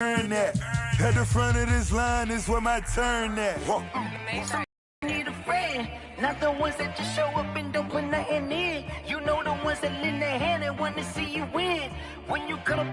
earn that. At the front of this line is where my turn at. Need a friend, not the ones that just show up and don't put nothing in. You know the ones that lend their hand and want to see you win. When you come.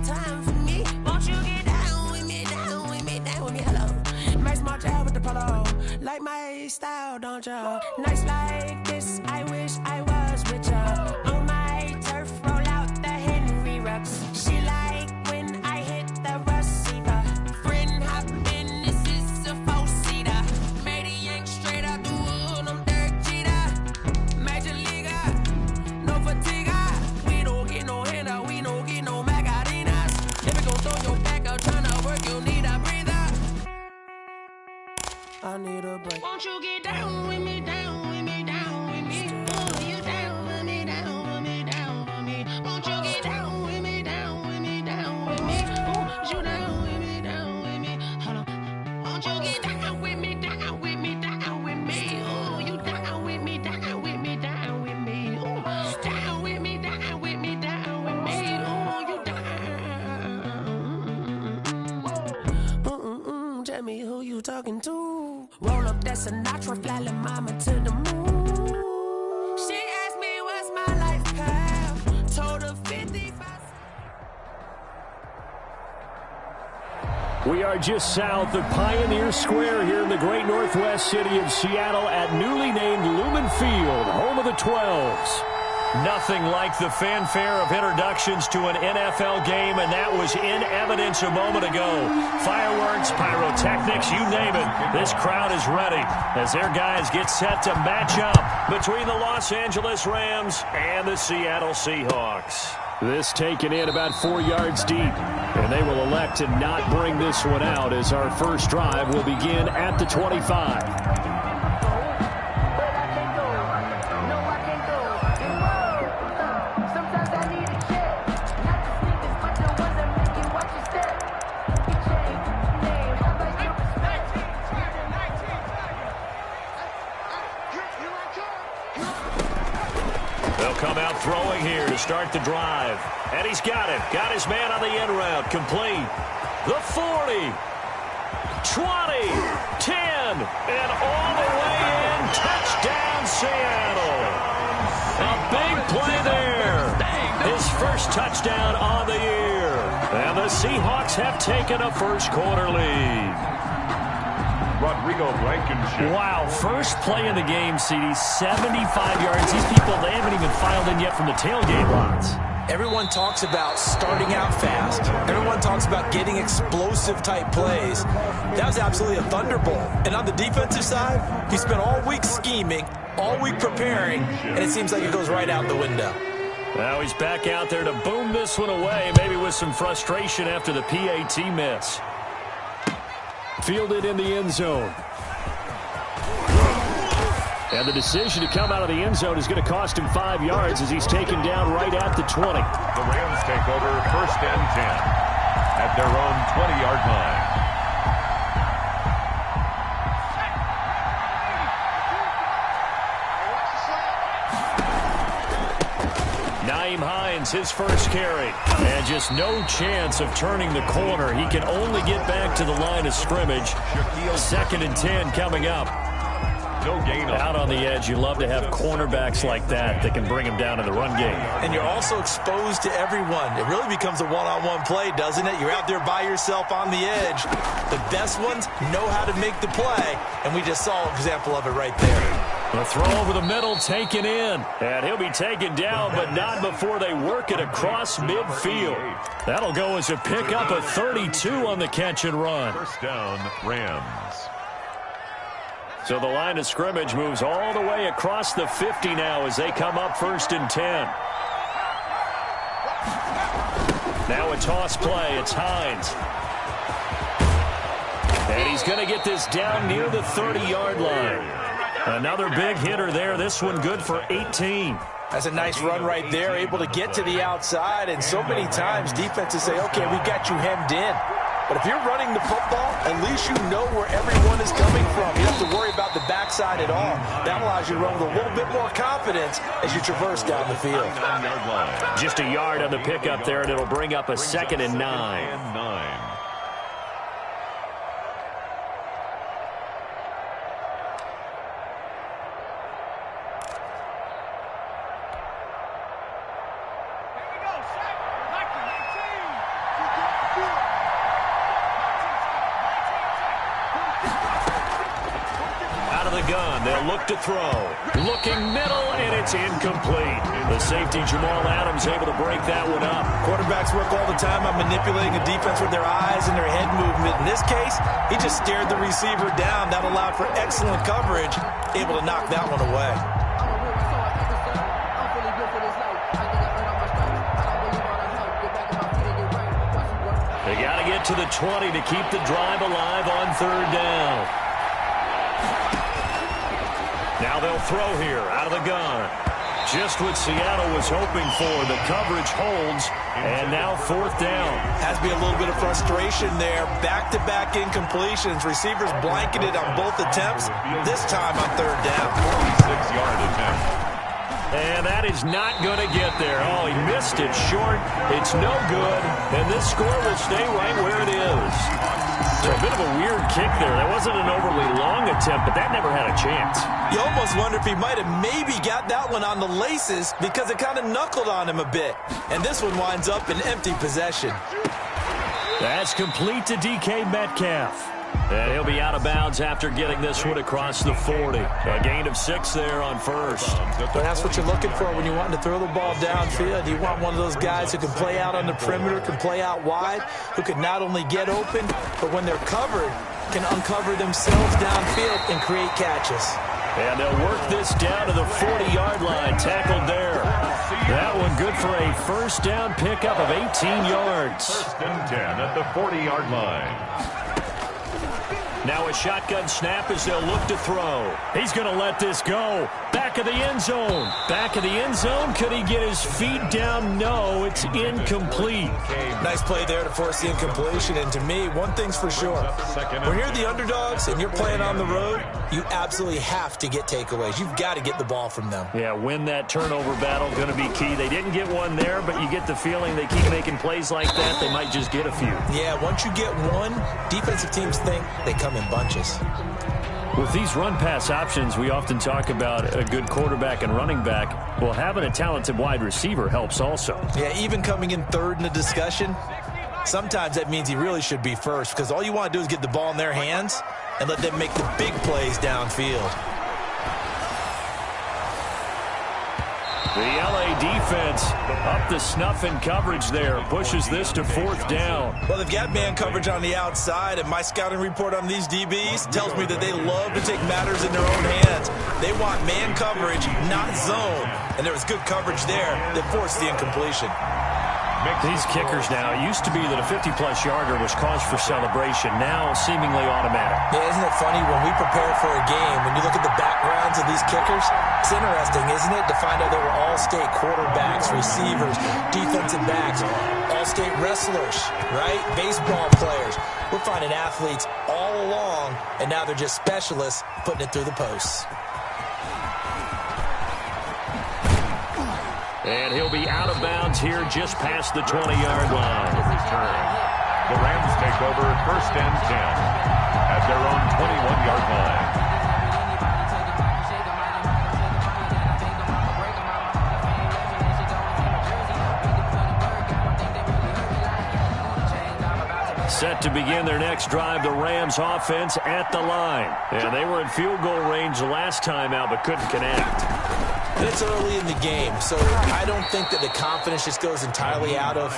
Time for me, won't you get down with me, down with me, down with me, hello. Nice smart out with the polo, like my style, don't ya? Nice like this, I wish I was with ya. On my turf, roll out the Henry Rux. She like when I hit the receiver. Friend hop in, this is a four-seater. Made a yank straight out the wood, I'm Derek Jeter. Major leaguer, no fatigue. We don't get no handout, we don't get no Magarinas. If you gon' throw your back out tryna work, you need a breather. I need a break. Won't you get down with me, down with me, down with me? Oh, you down with me, down with me, down with me. Won't you get down with me, down with me, down with me? Oh, you down with me, down with me. Hold on. Won't you get down with me, down with me, down with me? Oh, you down with me, down with me, down with me. Oh, down with me, down with me, down with me. Oh, you down. Tell me who you talking to. Roll up that Sinatra, flying mama to the moon. She asked me what's my life path. Told her 55. We are just south of Pioneer Square here in the great northwest city of Seattle at newly named Lumen Field, home of the 12s. Nothing like the fanfare of introductions to an NFL game, and that was in evidence a moment ago. Fireworks, pyrotechnics, you name it. This crowd is ready as their guys get set to match up between the Los Angeles Rams and the Seattle Seahawks. This taken in about 4 yards deep, and they will elect to not bring this one out as our first drive will begin at the 25. Come out throwing here to start the drive. And he's got it. Got his man on the end route. Complete. The 40. 20. 10. And all the way in. Touchdown, Seattle. A big play there. His first touchdown on the year. And the Seahawks have taken a first quarter lead. Rodrigo Blankenship. Wow, first play of the game, CD, 75 yards. These people, they haven't even filed in yet from the tailgate lots. Everyone talks about starting out fast. Everyone talks about getting explosive-type plays. That was absolutely a thunderbolt. And on the defensive side, he spent all week scheming, all week preparing, and it seems like it goes right out the window. Now he's back out there to boom this one away, maybe with some frustration after the PAT miss. Fielded in the end zone. And the decision to come out of the end zone is going to cost him 5 yards as he's taken down right at the 20. The Rams take over 1st and 10 at their own 20-yard line. Nyheim Hines, his first carry. And just no chance of turning the corner. He can only get back to the line of scrimmage. 2nd and 10 coming up. No gain out on the edge. You love to have cornerbacks like that can bring him down in the run game. And you're also exposed to everyone. It really becomes a one-on-one play, doesn't it? You're out there by yourself on the edge. The best ones know how to make the play, and we just saw an example of it right there. A throw over the middle, taken in. And he'll be taken down, but not before they work it across midfield. That'll go as a pickup of 32 on the catch and run. First down, Rams. So the line of scrimmage moves all the way across the 50 now as they come up 1st and 10. Now a toss play. It's Hines. And he's going to get this down near the 30-yard line. Another big hitter there. This one good for 18. That's a nice run right there, able to get to the outside. And so many times defenses say, okay, we got you hemmed in. But if you're running the football, at least you know where everyone is coming from. You don't have to worry about the backside at all. That allows you to run with a little bit more confidence as you traverse down the field. Just a yard on the pickup there, and it'll bring up a 2nd and 9. They'll look to throw. Looking middle, and it's incomplete. The safety, Jamal Adams, able to break that one up. Quarterbacks work all the time on manipulating a defense with their eyes and their head movement. In this case, he just stared the receiver down. That allowed for excellent coverage, able to knock that one away. They got to get to the 20 to keep the drive alive on 3rd down. Now they'll throw here out of the gun. Just what Seattle was hoping for. The coverage holds, and now 4th down. Has to be a little bit of frustration there. Back-to-back incompletions. Receivers blanketed on both attempts, this time on 3rd down. 46-yard attempt. And that is not going to get there. Oh, he missed it short. It's no good, and this score will stay right where it is. disaster. A bit of a weird kick there. That wasn't an overly long attempt, but that never had a chance. You almost wonder if he might have maybe got that one on the laces because it kind of knuckled on him a bit. And this one winds up in empty possession. That's complete to DK Metcalf. And he'll be out of bounds after getting this one across the 40. A gain of 6 there on first. But that's what you're looking for when you want to throw the ball downfield. You want one of those guys who can play out on the perimeter, can play out wide, who can not only get open, but when they're covered, can uncover themselves downfield and create catches. And they'll work this down to the 40-yard line, tackled there. That one good for a first down pickup of 18 yards. First and 10 at the 40-yard line. Now a shotgun snap as they'll look to throw. He's going to let this go. Back of the end zone. Back of the end zone. Could he get his feet down? No, it's incomplete. Nice play there to force the incompletion. And to me, one thing's for sure. When you're the underdogs and you're playing on the road, you absolutely have to get takeaways. You've got to get the ball from them. Yeah, win that turnover battle, going to be key. They didn't get one there, but you get the feeling they keep making plays like that, they might just get a few. Yeah, once you get one, defensive teams think they come in bunches. With these run-pass options, we often talk about a good quarterback and running back. Well, having a talented wide receiver helps also. Yeah, even coming in third in the discussion, sometimes that means he really should be first because all you want to do is get the ball in their hands and let them make the big plays downfield. The LA defense up the snuff in coverage there. Pushes this to 4th down. Well, they've got man coverage on the outside, and my scouting report on these DBs tells me that they love to take matters in their own hands. They want man coverage, not zone. And there was good coverage there that forced the incompletion. These kickers now, it used to be that a 50-plus yarder was cause for celebration. Now seemingly automatic. Yeah, isn't it funny when we prepare for a game, when you look at the backgrounds of these kickers, it's interesting, isn't it, to find out they were all-state quarterbacks, receivers, defensive backs, all-state wrestlers, right? Baseball players. We're finding athletes all along, and now they're just specialists putting it through the posts. And he'll be out of bounds here just past the 20-yard line. The Rams take over first and 10 at their own 21-yard line. Set to begin their next drive, the Rams offense at the line. And they were in field goal range last time out but couldn't connect. And it's early in the game, so I don't think that the confidence just goes entirely out of,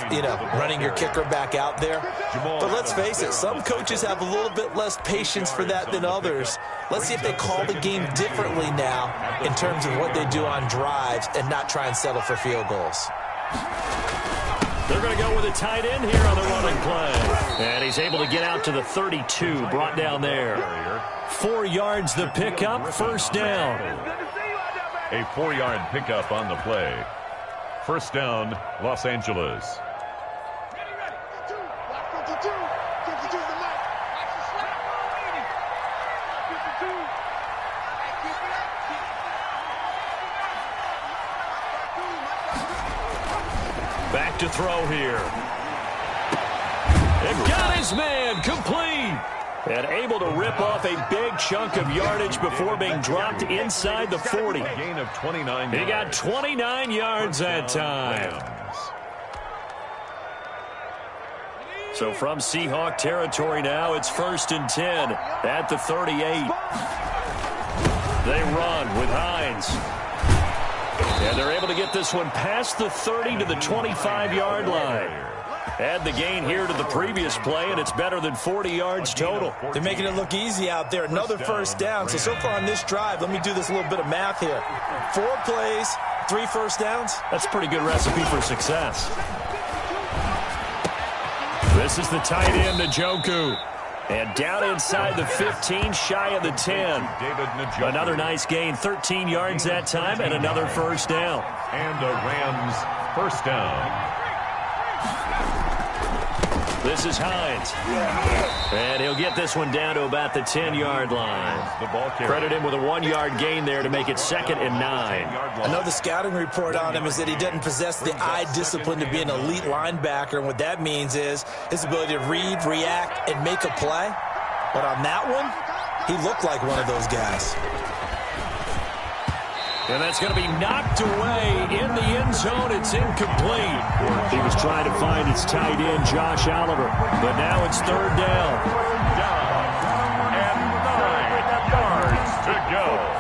running your kicker back out there. But let's face it, some coaches have a little bit less patience for that than others. Let's see if they call the game differently now in terms of what they do on drives and not try and settle for field goals. They're going to go with a tight end here on the running play. And he's able to get out to the 32, brought down there. 4 yards the pickup, first down. A 4-yard pickup on the play. First down, Los Angeles. Back to throw here. It got his man, complete. And able to rip off a big chunk of yardage before being dropped inside the 40. Gain of 29 yards. He got 29 yards that time. So from Seahawk territory now, it's first and 10 at the 38. They run with Hines. And they're able to get this one past the 30 to the 25-yard line. Add the gain here to the previous play, and it's better than 40 yards total. They're making it look easy out there. Another first down. So far on this drive, let me do this little bit of math here. 4 plays, 3 first downs. That's a pretty good recipe for success. This is the tight end, Njoku. And down inside the 15, shy of the 10. Another nice gain, 13 yards that time, and another first down. And a Rams first down. This is Hines. And he'll get this one down to about the 10-yard line. The ball carrier. Credit him with a 1-yard gain there to make it 2nd and 9. I know the scouting report on him is that he doesn't possess the eye discipline to be an elite linebacker. And what that means is his ability to read, react, and make a play. But on that one, he looked like one of those guys. And that's going to be knocked away in the end zone. It's incomplete. He was trying to find his tight end, Josh Oliver. But now it's 3rd down. And 9 yards to go.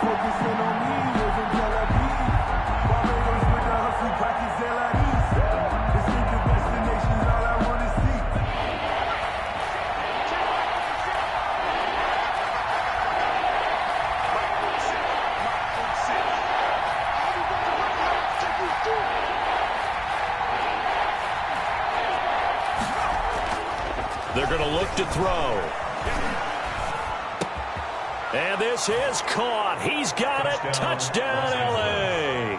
They're going to look to throw. And this is caught. He's got it. Touchdown, L.A.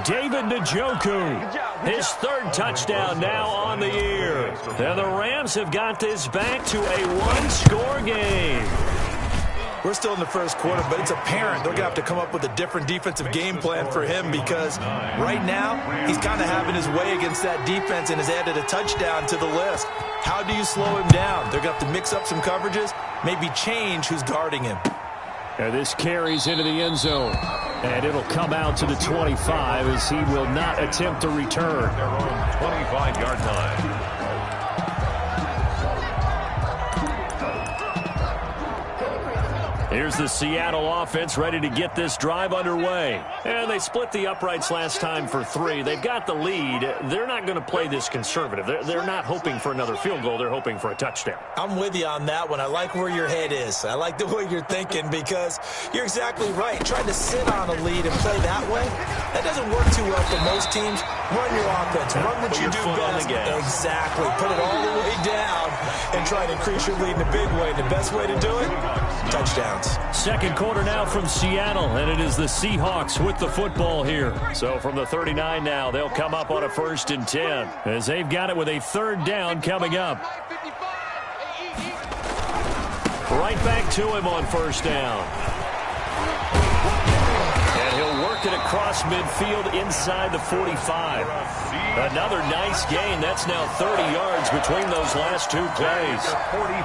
David Njoku, his 3rd touchdown now on the year. And the Rams have got this back to a 1-score game. We're still in the first quarter, but it's apparent they're going to have to come up with a different defensive game plan for him because right now he's kind of having his way against that defense and has added a touchdown to the list. How do you slow him down? They're going to have to mix up some coverages, maybe change who's guarding him. And this carries into the end zone. And it'll come out to the 25 as he will not attempt to return. Their own 25-yard line. Here's the Seattle offense ready to get this drive underway. And they split the uprights last time for 3. They've got the lead. They're not going to play this conservative. They're not hoping for another field goal. They're hoping for a touchdown. I'm with you on that one. I like where your head is. I like the way you're thinking because you're exactly right. Trying to sit on a lead and play that way, that doesn't work too well for most teams. Run your offense. Run what you do best. Exactly. Put it all the way down and try to increase your lead in a big way. And the best way to do it, touchdowns. 2nd quarter now from Seattle, and it is the Seahawks with the football here. So from the 39 now, they'll come up on a 1st and 10 as they've got it with a 3rd down coming up. Right back to him on 1st down. And he'll work it across midfield inside the 45. Another nice gain. That's now 30 yards between those last 2 plays.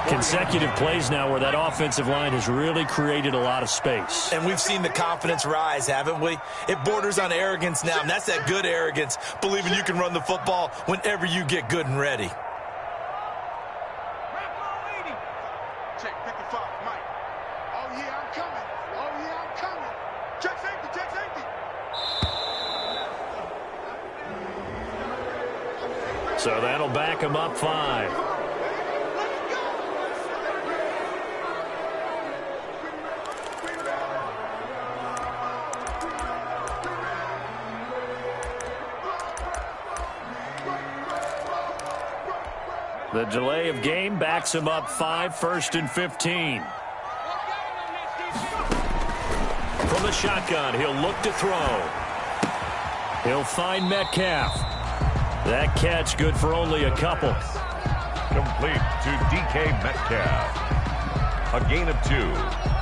Consecutive plays now where that offensive line has really created a lot of space. And we've seen the confidence rise, haven't we? It borders on arrogance now, and that's that good arrogance, believing you can run the football whenever you get good and ready. Check 55, Mike. Oh, yeah, I'm coming. Oh, yeah, I'm coming. Check safety, check safety. So that'll back him up 5. The delay of game backs him up 5, 1st and 15. From the shotgun, he'll look to throw. He'll find Metcalf. That catch good for only a couple. Complete to DK Metcalf. A gain of 2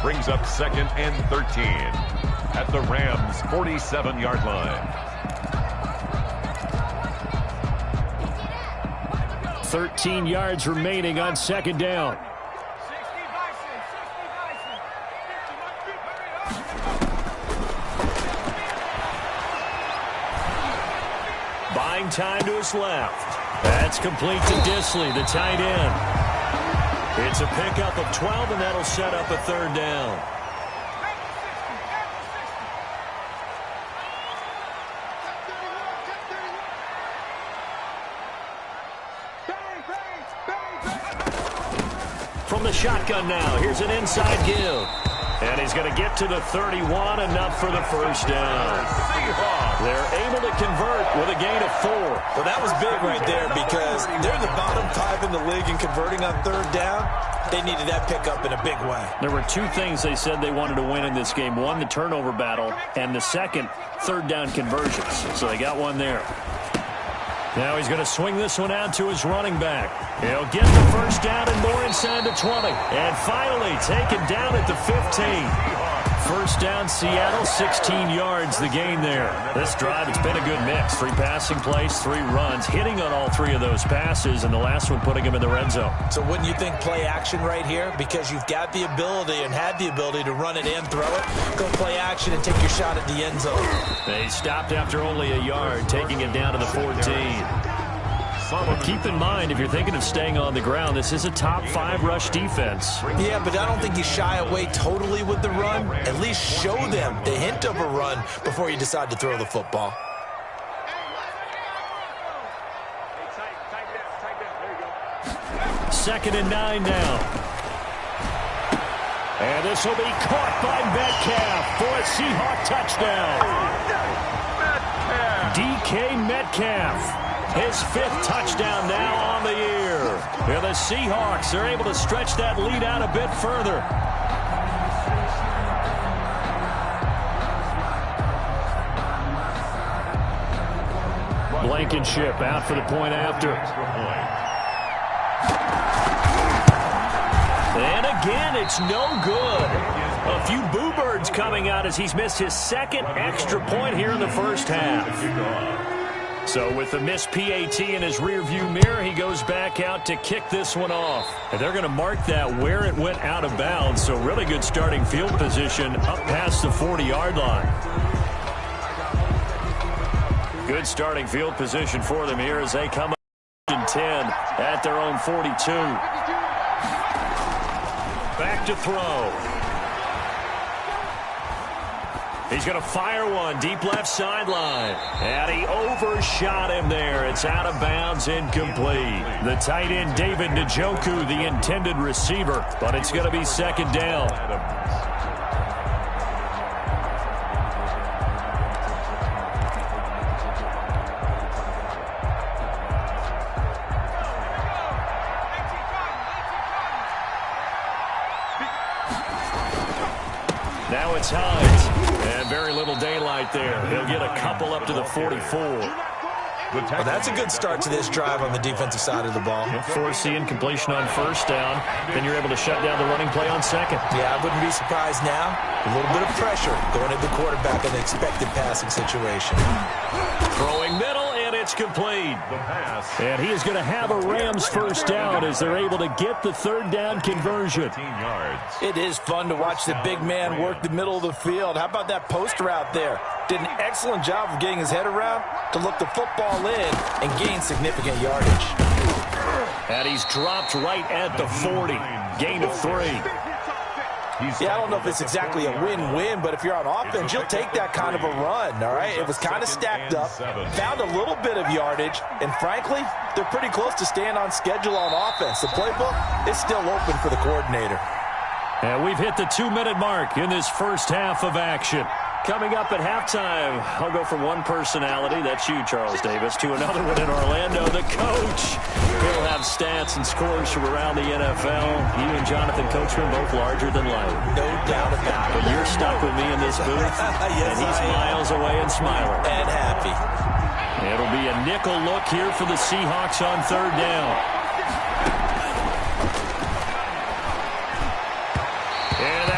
brings up 2nd and 13 at the Rams' 47-yard line. 13 yards remaining on 2nd down. Buying time to his left. That's complete to Disley, the tight end. It's a pickup of 12, and that'll set up a 3rd down. From the shotgun now, here's an inside give. And he's going to get to the 31, enough for the 1st down. They're able to convert with a gain of 4. Well, that was big right there because they're the bottom 5 in the league in converting on 3rd down. They needed that pickup in a big way. There were 2 things they said they wanted to win in this game. One, the turnover battle, and the second, 3rd down conversions. So they got one there. Now he's going to swing this one out to his running back. He'll get the first down and more inside the 20. And finally taken down at the 15. First down, Seattle, 16 yards the gain there. This drive, it's been a good mix. 3 passing plays, 3 runs, hitting on all 3 of those passes, and the last one putting him in the red zone. So wouldn't you think play action right here? Because you've got the ability and had the ability to run it and throw it. Go play action and take your shot at the end zone. They stopped after only a yard, taking it down to the 14. But keep in mind, if you're thinking of staying on the ground, this is a top 5 rush defense. Yeah, but I don't think you shy away totally with the run. At least show them the hint of a run before you decide to throw the football. Second and 9 now. And this will be caught by Metcalf for a Seahawk touchdown. DK Metcalf. His 5th touchdown now on the year. And the Seahawks are able to stretch that lead out a bit further. Blankenship out for the point after. And again, it's no good. A few boo birds coming out as he's missed his 2nd extra point here in the first half. So with the missed PAT in his rearview mirror, he goes back out to kick this one off. And they're going to mark that where it went out of bounds. So really good starting field position up past the 40-yard line. Good starting field position for them here as they come up in 10 at their own 42. Back to throw. He's going to fire one deep left sideline. And he overshot him there. It's out of bounds, incomplete. The tight end, David Njoku, the intended receiver. But it's going to be 2nd down. Now it's Hines. And very little daylight there. He'll get a couple up to the 44. Well, that's a good start to this drive on the defensive side of the ball. Forcing completion on 1st down. Then you're able to shut down the running play on 2nd. Yeah, I wouldn't be surprised now. A little bit of pressure going at the quarterback in an expected passing situation. Throwing middle, and it's complete. And he is going to have a Rams first down as they're able to get the 3rd down conversion. It is fun to watch the big man work the middle of the field. How about that post route there? Did an excellent job of getting his head around to look the football in and gain significant yardage. And he's dropped right at the 40. Gain of 3. Yeah, I don't know if it's exactly a win-win, but if you're on offense, you'll take that kind of a run, all right? It was kind of stacked up, found a little bit of yardage, and frankly, they're pretty close to staying on schedule on offense. The playbook is still open for the coordinator. And we've hit the 2-minute mark in this first half of action. Coming up at halftime, I'll go from one personality, that's you, Charles Davis, to another one in Orlando, the coach. He'll have stats and scores from around the NFL. You and Jonathan Coachman, both larger than life. No doubt about it. But you're stuck with me in this booth, yes, and he's miles away and smiling. And happy. It'll be a nickel look here for the Seahawks on 3rd down.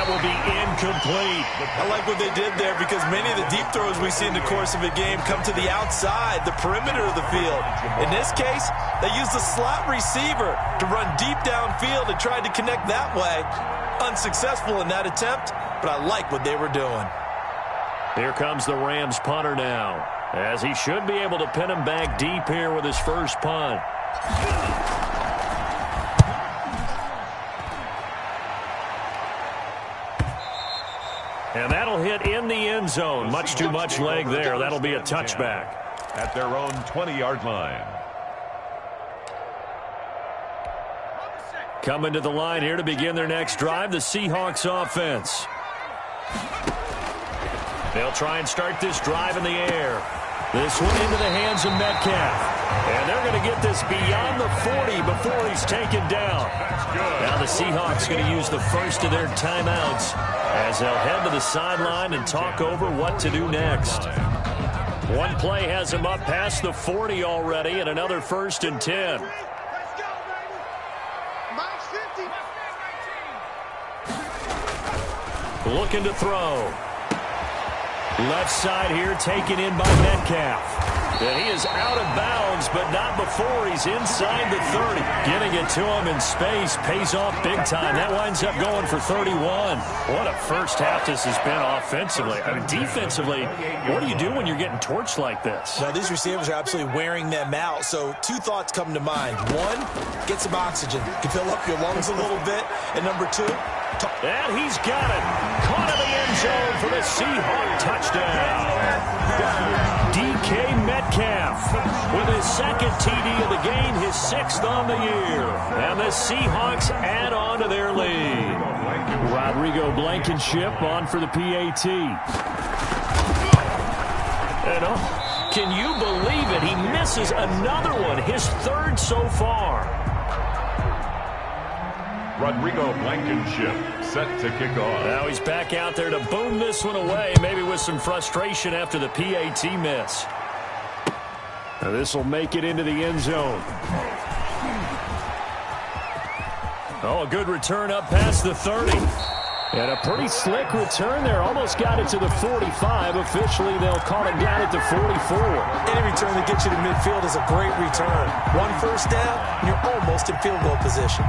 Will be incomplete. I like what they did there because many of the deep throws we see in the course of a game come to the outside, the perimeter of the field. In this case, they used the slot receiver to run deep downfield and tried to connect that way. Unsuccessful in that attempt, but I like what they were doing. Here comes the Rams punter now, as he should be able to pin him back deep here with his first punt. And that'll hit in the end zone. Much too much leg there. That'll be a touchback. At their own 20-yard line. Coming to the line here to begin their next drive, the Seahawks offense. They'll try and start this drive in the air. This one into the hands of Metcalf. And they're going to get this beyond the 40 before he's taken down. Now the Seahawks going to use the first of their timeouts as they'll head to the sideline and talk over what to do next. One play has him up past the 40 already, and another 1st and 10. Let's go, baby. Max 50. Looking to throw. Left side here taken in by Metcalf. And he is out of bounds, but not before he's inside the 30. Getting it to him in space pays off big time. That winds up going for 31. What a first half this has been offensively. I mean, defensively, what do you do when you're getting torched like this? Now, these receivers are absolutely wearing them out. So 2 thoughts come to mind. 1, get some oxygen. You can fill up your lungs a little bit. And number 2, and he's got it. Caught in the end zone for the Seahawk touchdown. DK Metcalf with his 2nd TD of the game, his 6th on the year. And the Seahawks add on to their lead. Rodrigo Blankenship on for the PAT. And can you believe it? He misses another one, his 3rd so far. Rodrigo Blankenship set to kick off. Now he's back out there to boom this one away, maybe with some frustration after the PAT miss. Now this will make it into the end zone. Oh, a good return up past the 30. And a pretty slick return there. Almost got it to the 45. Officially, they'll call it down at the 44. any return that gets you to midfield is a great return. 1 first down, and you're almost in field goal position.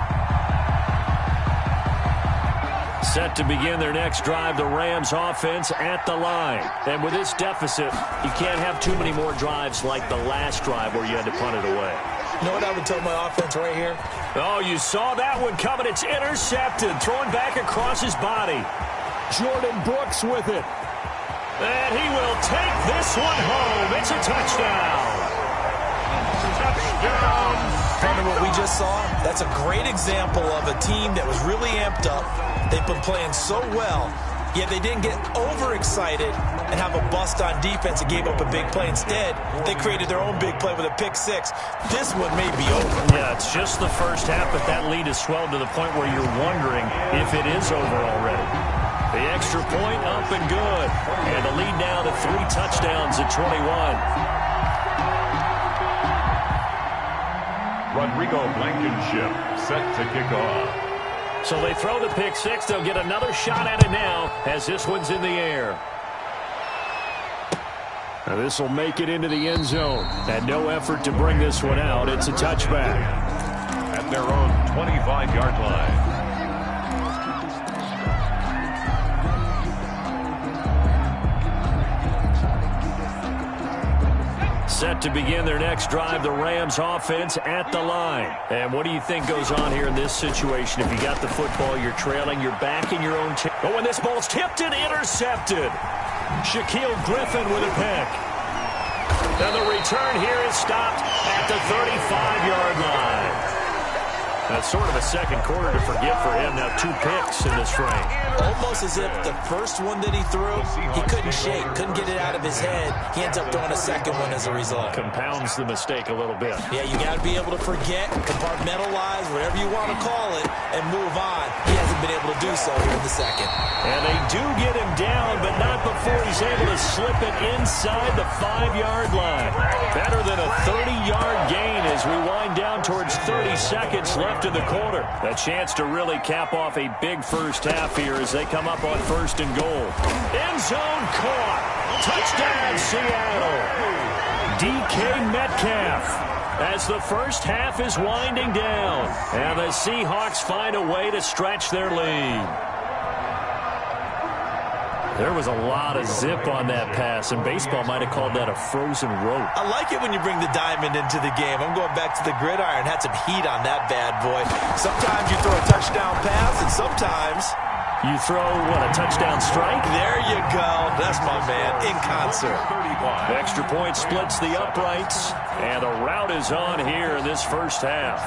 Set to begin their next drive, the Rams offense at the line. And with this deficit, you can't have too many more drives like the last drive where you had to punt it away. You know what I would tell my offense right here? Oh, you saw that one coming. It's intercepted. Throwing back across his body. Jordan Brooks with it. And he will take this one home. It's a touchdown. Touchdown. Remember what we just saw? That's a great example of a team that was really amped up. They've been playing so well, yet they didn't get overexcited and have a bust on defense and gave up a big play. Instead, they created their own big play with a pick six. This one may be over. Yeah, it's just the first half, but that lead has swelled to the point where you're wondering if it is over already. The extra point up and good. And the lead now to 3 touchdowns at 21. Rodrigo Blankenship set to kick off. So they throw the pick six. They'll get another shot at it now as this one's in the air. Now this will make it into the end zone. And no effort to bring this one out. It's a touchback. At their own 25-yard line. Set to begin their next drive, the Rams offense at the line. And what do you think goes on here in this situation? If you got the football, you're trailing, you're back in your own team. Oh, and this ball's tipped and intercepted. Shaquille Griffin with a pick. And the return here is stopped at the 35-yard line. That's sort of a second quarter to forget for him. Now 2 picks in this frame. Almost as if the first one that he threw, he couldn't shake, couldn't get it out of his head. He ends up throwing a second one as a result. Compounds the mistake a little bit. Yeah, you got to be able to forget, compartmentalize, whatever you want to call it, and move on. He hasn't been able to do so here in the second. And they do get him down, but not before he's able to slip it inside the 5-yard line. Better than a 30-yard gain as we wind down towards 30 seconds left in the quarter. A chance to really cap off a big first half here as they come up on 1st and goal. End zone caught. Touchdown, Seattle. DK Metcalf as the first half is winding down. And the Seahawks find a way to stretch their lead. There was a lot of zip on that pass, and baseball might have called that a frozen rope. I like it when you bring the diamond into the game. I'm going back to the gridiron. Had some heat on that bad boy. Sometimes you throw a touchdown pass, and sometimes you throw, what, a touchdown strike? There you go. That's my man, in concert. Extra point splits the uprights, and a rout is on here in this first half.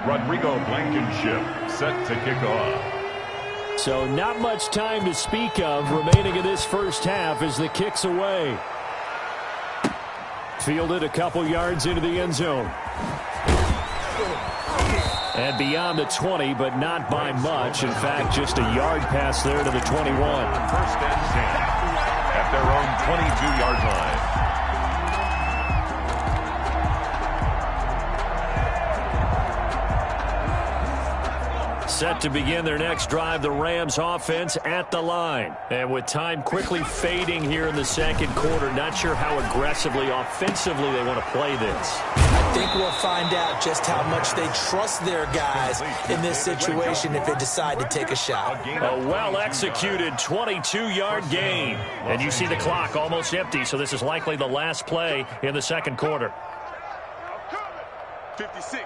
Rodrigo Blankenship set to kick off. So not much time to speak of remaining in this first half as the kick's away. Fielded a couple yards into the end zone. And beyond the 20, but not by much. In fact, just a yard pass there to the 21. First and 10. At at their own 22-yard line. Set to begin their next drive, the Rams offense at the line. And with time quickly fading here in the second quarter, not sure how aggressively, offensively they want to play this. I think we'll find out just how much they trust their guys in this situation if they decide to take a shot. A well-executed 22-yard gain. And you see the clock almost empty, so this is likely the last play in the second quarter. 56.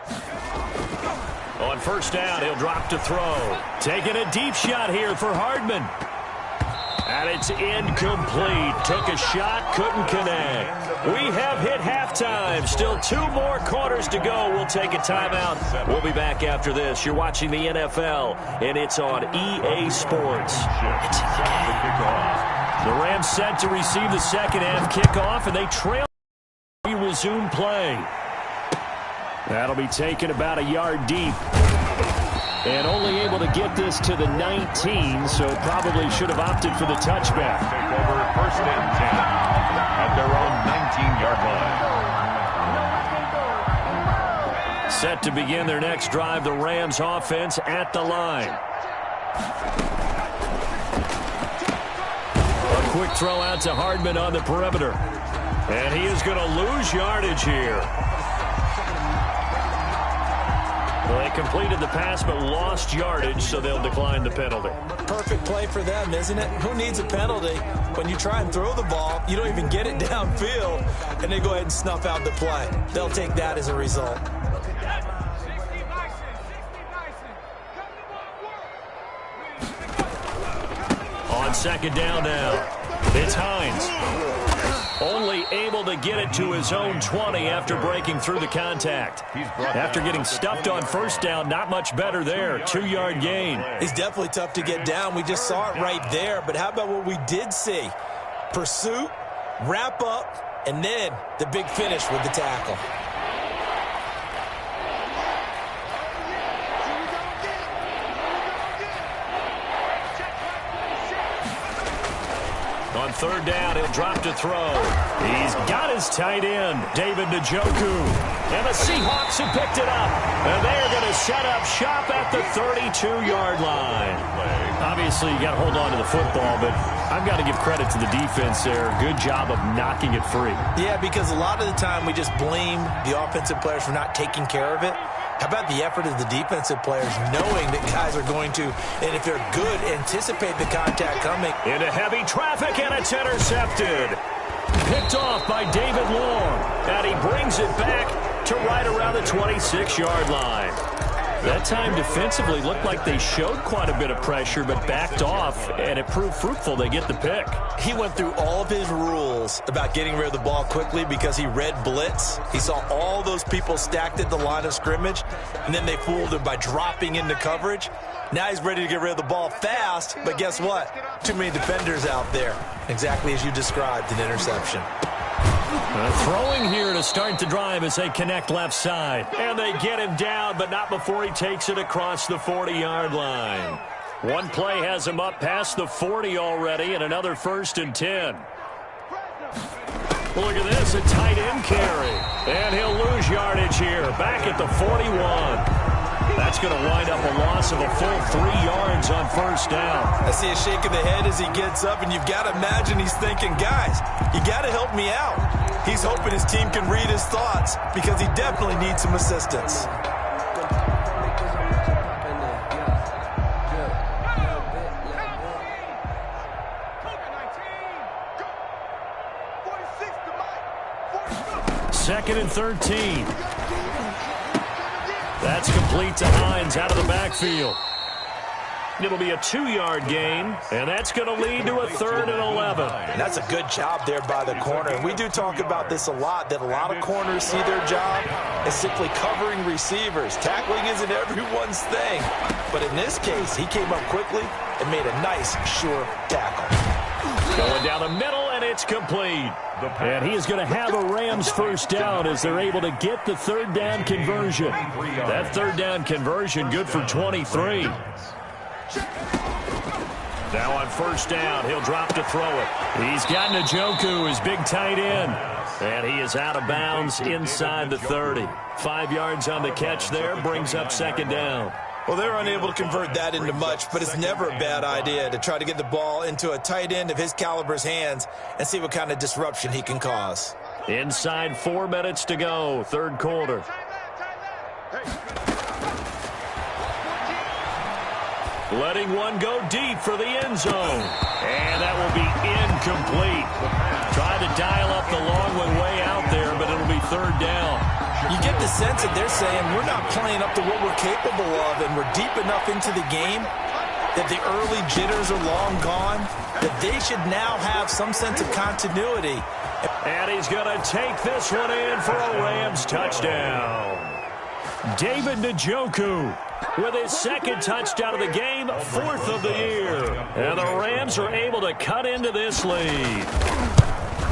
On first down, he'll drop to throw. Taking a deep shot here for Hardman. And it's incomplete. Took a shot, couldn't connect. We have hit halftime. Still 2 more quarters to go. We'll take a timeout. We'll be back after this. You're watching the NFL, and it's on EA Sports. The Rams set to receive the second half kickoff, and they trail. We resume play. That'll be taken about a yard deep. And only able to get this to the 19, so probably should have opted for the touchback. Take over first and 10 at their own 19-yard line. Set to begin their next drive, the Rams offense at the line. A quick throw out to Hardman on the perimeter. And he is going to lose yardage here. Well, they completed the pass but lost yardage, so they'll decline the penalty. Perfect play for them, isn't it? Who needs a penalty? When you try and throw the ball, you don't even get it downfield, and they go ahead and snuff out the play. They'll take that as a result. On second down now, it's Hines. Only able to get it to his own 20 after breaking through the contact. After getting stuffed on first down, not much better there. 2-yard gain. He's definitely tough to get down. We just saw it right there. But how about what we did see? Pursuit, wrap up, and then the big finish with the tackle. On third down, he'll drop to throw. He's got his tight end, David Njoku. And the Seahawks have picked it up. And they're going to set up shop at the 32-yard line. Obviously, you got to hold on to the football, but I've got to give credit to the defense there. Good job of knocking it free. Yeah, because a lot of the time we just blame the offensive players for not taking care of it. How about the effort of the defensive players knowing that guys are going to, and if they're good, anticipate the contact coming. Into heavy traffic, and it's intercepted. Picked off by David Long. And he brings it back to right around the 26-yard line. That time defensively looked like they showed quite a bit of pressure but backed off, and it proved fruitful. They get the pick. He went through all of his rules about getting rid of the ball quickly because he read blitz. He saw all those people stacked at the line of scrimmage, and then they fooled him by dropping into coverage. Now he's ready to get rid of the ball fast, but guess what? Too many defenders out there. Exactly as you described, an interception. Throwing here to start the drive as they connect left side. And they get him down, but not before he takes it across the 40-yard line. One play has him up past the 40 already, and another 1st and 10. Look at this, a tight end carry. And he'll lose yardage here, back at the 41. That's going to wind up a loss of a full 3 yards on first down. I see a shake of the head as he gets up, and you've got to imagine he's thinking, guys, you got to help me out. He's hoping his team can read his thoughts because he definitely needs some assistance. Second and 13. That's complete to Hines out of the backfield. It'll be a 2-yard gain, and that's going to lead to a 3rd and 11. And that's a good job there by the corner. And we do talk about this a lot, that a lot of corners see their job as simply covering receivers. Tackling isn't everyone's thing. But in this case, he came up quickly and made a nice, sure tackle. Going down the middle, and it's complete. And he is going to have a Rams first down as they're able to get the 3rd down conversion. That 3rd down conversion good for 23. Now on first down, he'll drop to throw it. He's got Njoku, his big tight end. And he is out of bounds inside the 30. 5 yards on the catch there, brings up second down. Well, they're unable to convert that into much, but it's never a bad idea to try to get the ball into a tight end of his caliber's hands and see what kind of disruption he can cause. Inside 4 minutes to go, third quarter. Letting one go deep for the end zone. And that will be incomplete. Tried to dial up the long one way out there, but it'll be third down. You get the sense that they're saying we're not playing up to what we're capable of, and we're deep enough into the game that the early jitters are long gone, that they should now have some sense of continuity. And he's going to take this one in for a Rams touchdown. David Njoku with his second touchdown of the game, 4th of the year. And the Rams are able to cut into this lead.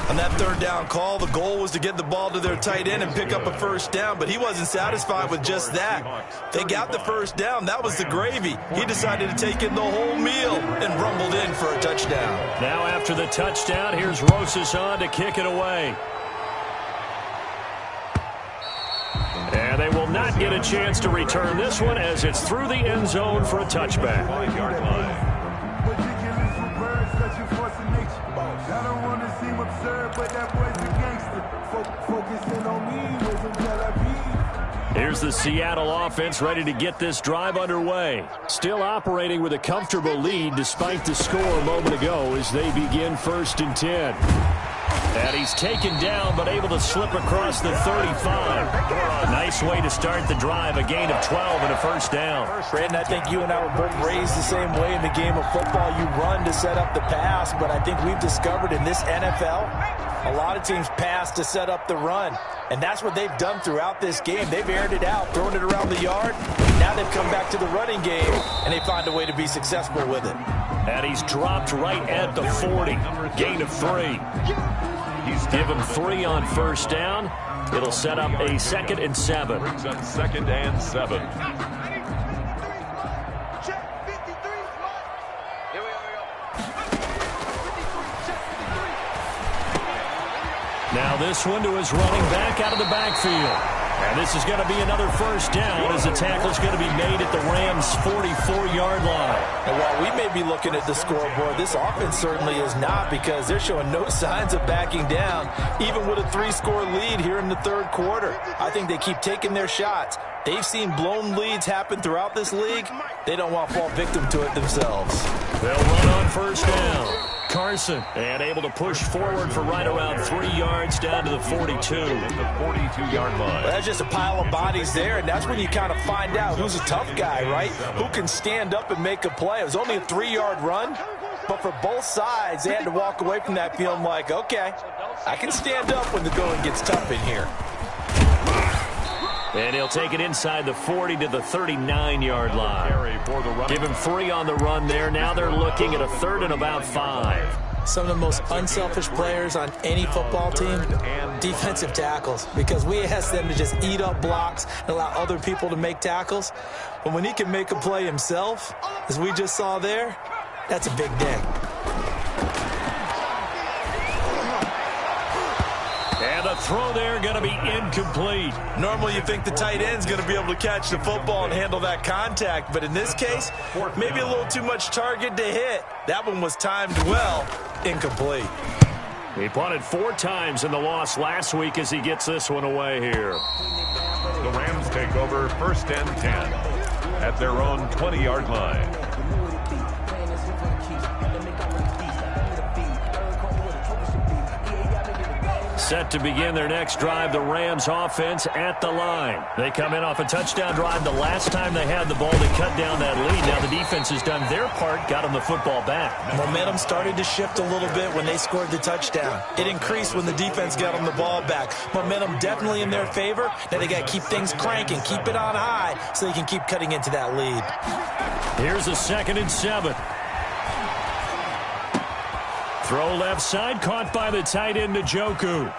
On that third down call, the goal was to get the ball to their tight end and pick up a first down, but he wasn't satisfied with just that. They got the first down. That was the gravy. He decided to take in the whole meal and rumbled in for a touchdown. Now after the touchdown, here's Rosas on to kick it away. And they will not get a chance to return this one as it's through the end zone for a touchback. 5-yard line. I don't want to seem absurd, but that boy's a gangster. Focusing on me wasn't Tel Aviv. Here's the Seattle offense ready to get this drive underway. Still operating with a comfortable lead despite the score a moment ago as they begin 1st and 10. And he's taken down but able to slip across the 35. Nice way to start the drive, a gain of 12 and a first down. Brandon, I think you and I were both raised the same way in the game of football. You run to set up the pass, but I think we've discovered in this NFL, a lot of teams pass to set up the run. And that's what they've done throughout this game. They've aired it out, thrown it around the yard. Now they've come back to the running game, and they find a way to be successful with it. And he's dropped right at the 40. Gain of 3. Give him 3 on first down. It'll set up a 2nd and 7. Brings up 2nd and 7. Now this one to his running back out of the backfield. And this is going to be another first down as the tackle's going to be made at the Rams' 44-yard line. And while we may be looking at the scoreboard, this offense certainly is not, because they're showing no signs of backing down, even with a 3-score lead here in the third quarter. I think they keep taking their shots. They've seen blown leads happen throughout this league. They don't want to fall victim to it themselves. They'll run on first down. Carson, and able to push forward for right around 3 yards down to the 42. The 42-yard line. Well, that's just a pile of bodies there, and that's when you kind of find out who's a tough guy, right? Who can stand up and make a play. It was only a 3-yard run, but for both sides, they had to walk away from that feeling like, okay, I can stand up when the going gets tough in here. And he'll take it inside the 40 to the 39-yard line. Give him 3 on the run there. Now they're looking at a 3rd and about 5. Some of the most unselfish players on any football team, defensive tackles, because we ask them to just eat up blocks and allow other people to make tackles. But when he can make a play himself, as we just saw there, that's a big day. And the throw there going to be incomplete. Normally you think the tight end's going to be able to catch the football and handle that contact, but in this case, maybe a little too much target to hit. That one was timed well, incomplete. He punted 4 times in the loss last week as he gets this one away here. The Rams take over 1st and 10 at their own 20-yard line. Set to begin their next drive, the Rams offense at the line. They come in off a touchdown drive. The last time they had the ball, they cut down that lead. Now the defense has done their part, got them the football back. Momentum started to shift a little bit when they scored the touchdown. It increased when the defense got them the ball back. Momentum definitely in their favor. Now they got to keep things cranking, keep it on high so they can keep cutting into that lead. Here's a 2nd and 7. Throw left side, caught by the tight end, Njoku.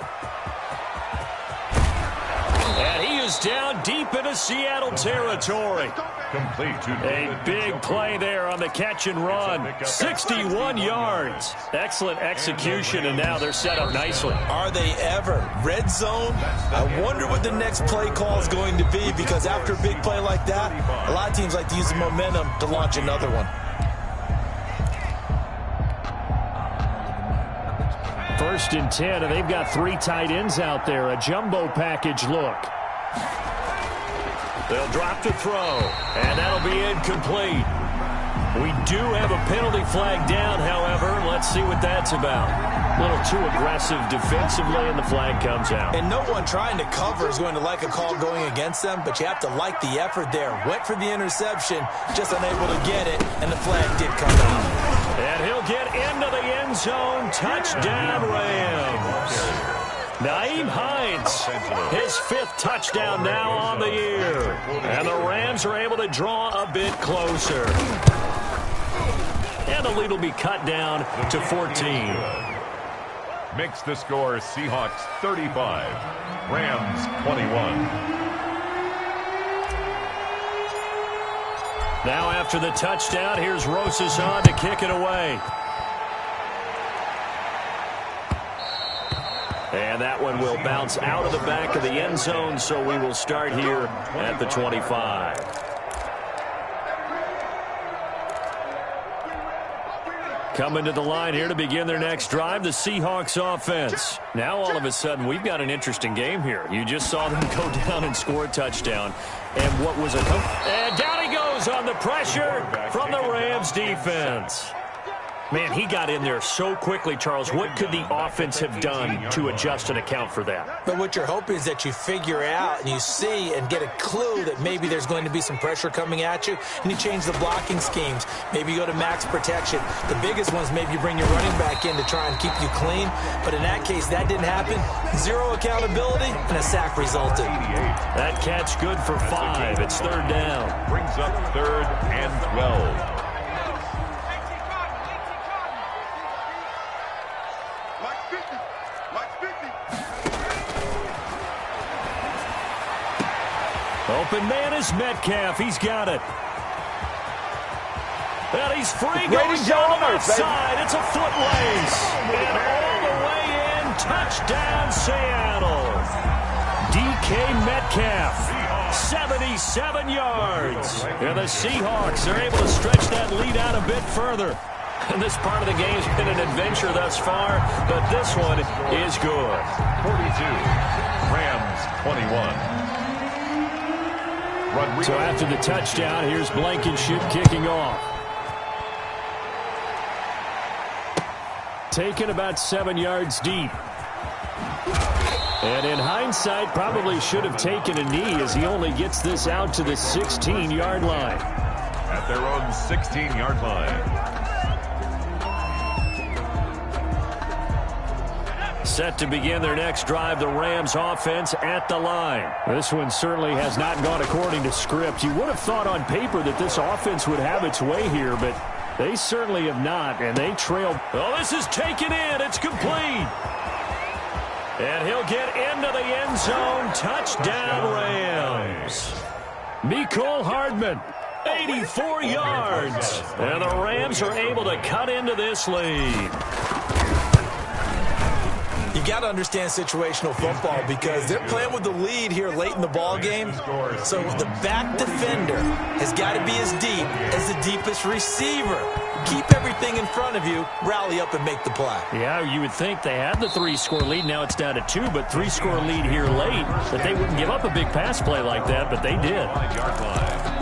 And he is is down deep into Seattle territory. Complete to A big play there on the catch and run. 61 yards. Excellent execution, and now they're set up nicely. Are they ever? Red zone? I wonder what the next play call is going to be, because after a big play like that, a lot of teams like to use the momentum to launch another one. First and 10, and they've got 3 tight ends out there. A jumbo package look. They'll drop to throw, and that'll be incomplete. We do have a penalty flag down, however. Let's see what that's about. A little too aggressive defensively, and the flag comes out. And no one trying to cover is going to like a call going against them, but you have to like the effort there. Went for the interception, just unable to get it, and the flag did come out. And he'll get into the end zone. Touchdown, Rams. Nyheim Hines, his 5th touchdown now on the year. And the Rams are able to draw a bit closer. And the lead will be cut down to 14. Makes the score Seahawks 35, Rams 21. Now after the touchdown, here's Rosas on to kick it away. And that one will bounce out of the back of the end zone, so we will start here at the 25. Coming to the line here to begin their next drive, the Seahawks offense. Now all of a sudden, we've got an interesting game here. You just saw them go down and score a touchdown. And what was a... And down he goes on the pressure from the Rams defense. Man, he got in there so quickly, Charles. What could the offense have done to adjust and account for that? But what you're hoping is that you figure out and you see and get a clue that maybe there's going to be some pressure coming at you, and you change the blocking schemes. Maybe you go to max protection. The biggest ones, maybe you bring your running back in to try and keep you clean. But in that case, that didn't happen. 0 accountability, and a sack resulted. That catch good for 5. It's 3rd down. Brings up 3rd and 12. Open man is Metcalf. He's got it. And he's free. Goes down the left side. It's a foot race. And all the way in. Touchdown, Seattle. DK Metcalf. 77 yards. And the Seahawks are able to stretch that lead out a bit further. And this part of the game has been an adventure thus far, but this one is good. 42. Rams 21. So after the touchdown, here's Blankenship kicking off. Taken about 7 yards deep. And in hindsight, probably should have taken a knee as he only gets this out to the 16-yard line. At their own 16-yard line. Set to begin their next drive, the Rams offense at the line. This one certainly has not gone according to script. You would have thought on paper that this offense would have its way here, but they certainly have not, and they trail. Oh, this is taken in. It's complete. And he'll get into the end zone. Touchdown, Rams. Mecole Hardman, 84 yards. And the Rams are able to cut into this lead. You got to understand situational football because they're playing with the lead here late in the ball game. So the back defender has got to be as deep as the deepest receiver. Keep everything in front of you, rally up and make the play. Yeah, you would think they had the 3-score lead. Now it's down to 2, but 3-score lead here late. That they wouldn't give up a big pass play like that, but they did. 5-yard line.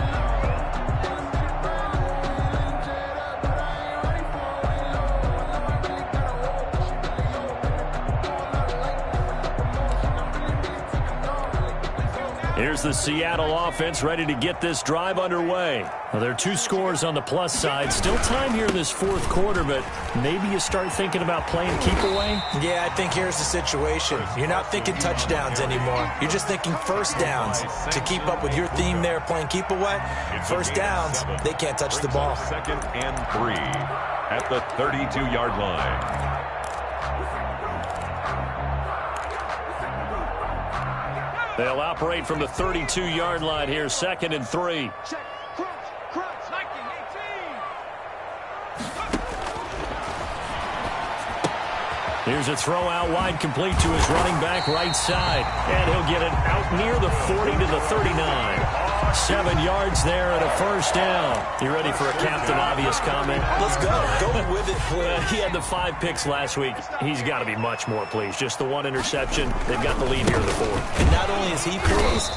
Here's the Seattle offense ready to get this drive underway. Well, there are 2 scores on the plus side. Still time here in this 4th quarter, but maybe you start thinking about playing keep away? Yeah, I think here's the situation. You're not thinking touchdowns anymore. You're just thinking first downs. To keep up with your theme there, playing keep away, first downs, they can't touch the ball. 2nd and 3 at the 32-yard line. They'll operate from the 32-yard line here, 2nd and 3. Check. Crunch. 19, 18. Here's a throw out wide, complete to his running back right side. And he'll get it out near the 40 to the 39. 7 yards there and a first down. You ready for a Captain Obvious comment? Let's go. Go with it, please. He had the 5 picks last week. He's got to be much more pleased. Just the 1 interception. They've got the lead here in the 4th. And not only is he pleased,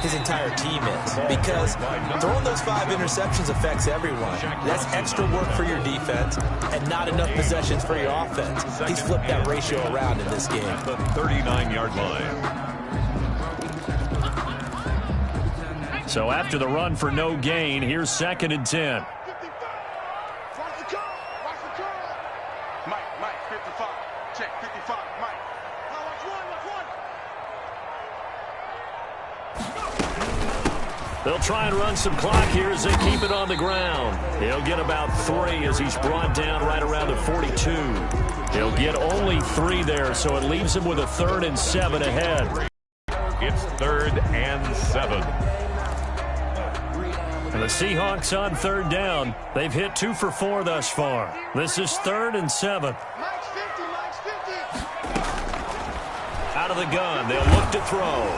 his entire team is. Because throwing those 5 interceptions affects everyone. That's extra work for your defense and not enough possessions for your offense. He's flipped that ratio around in this game. At the 39-yard line. So after the run for no gain, here's 2nd and 10. 55. Watch the curl. Mike, 55. Check, 55. Mike. Now watch one. They'll try and run some clock here as they keep it on the ground. He'll get about 3 as he's brought down right around the 42. He'll get only 3 there, so it leaves him with a 3rd and 7 ahead. It's 3rd and 7. And the Seahawks on 3rd down. They've hit 2 for 4 thus far. This is 3rd and 7. Mike's 50. Out of the gun, they'll look to throw.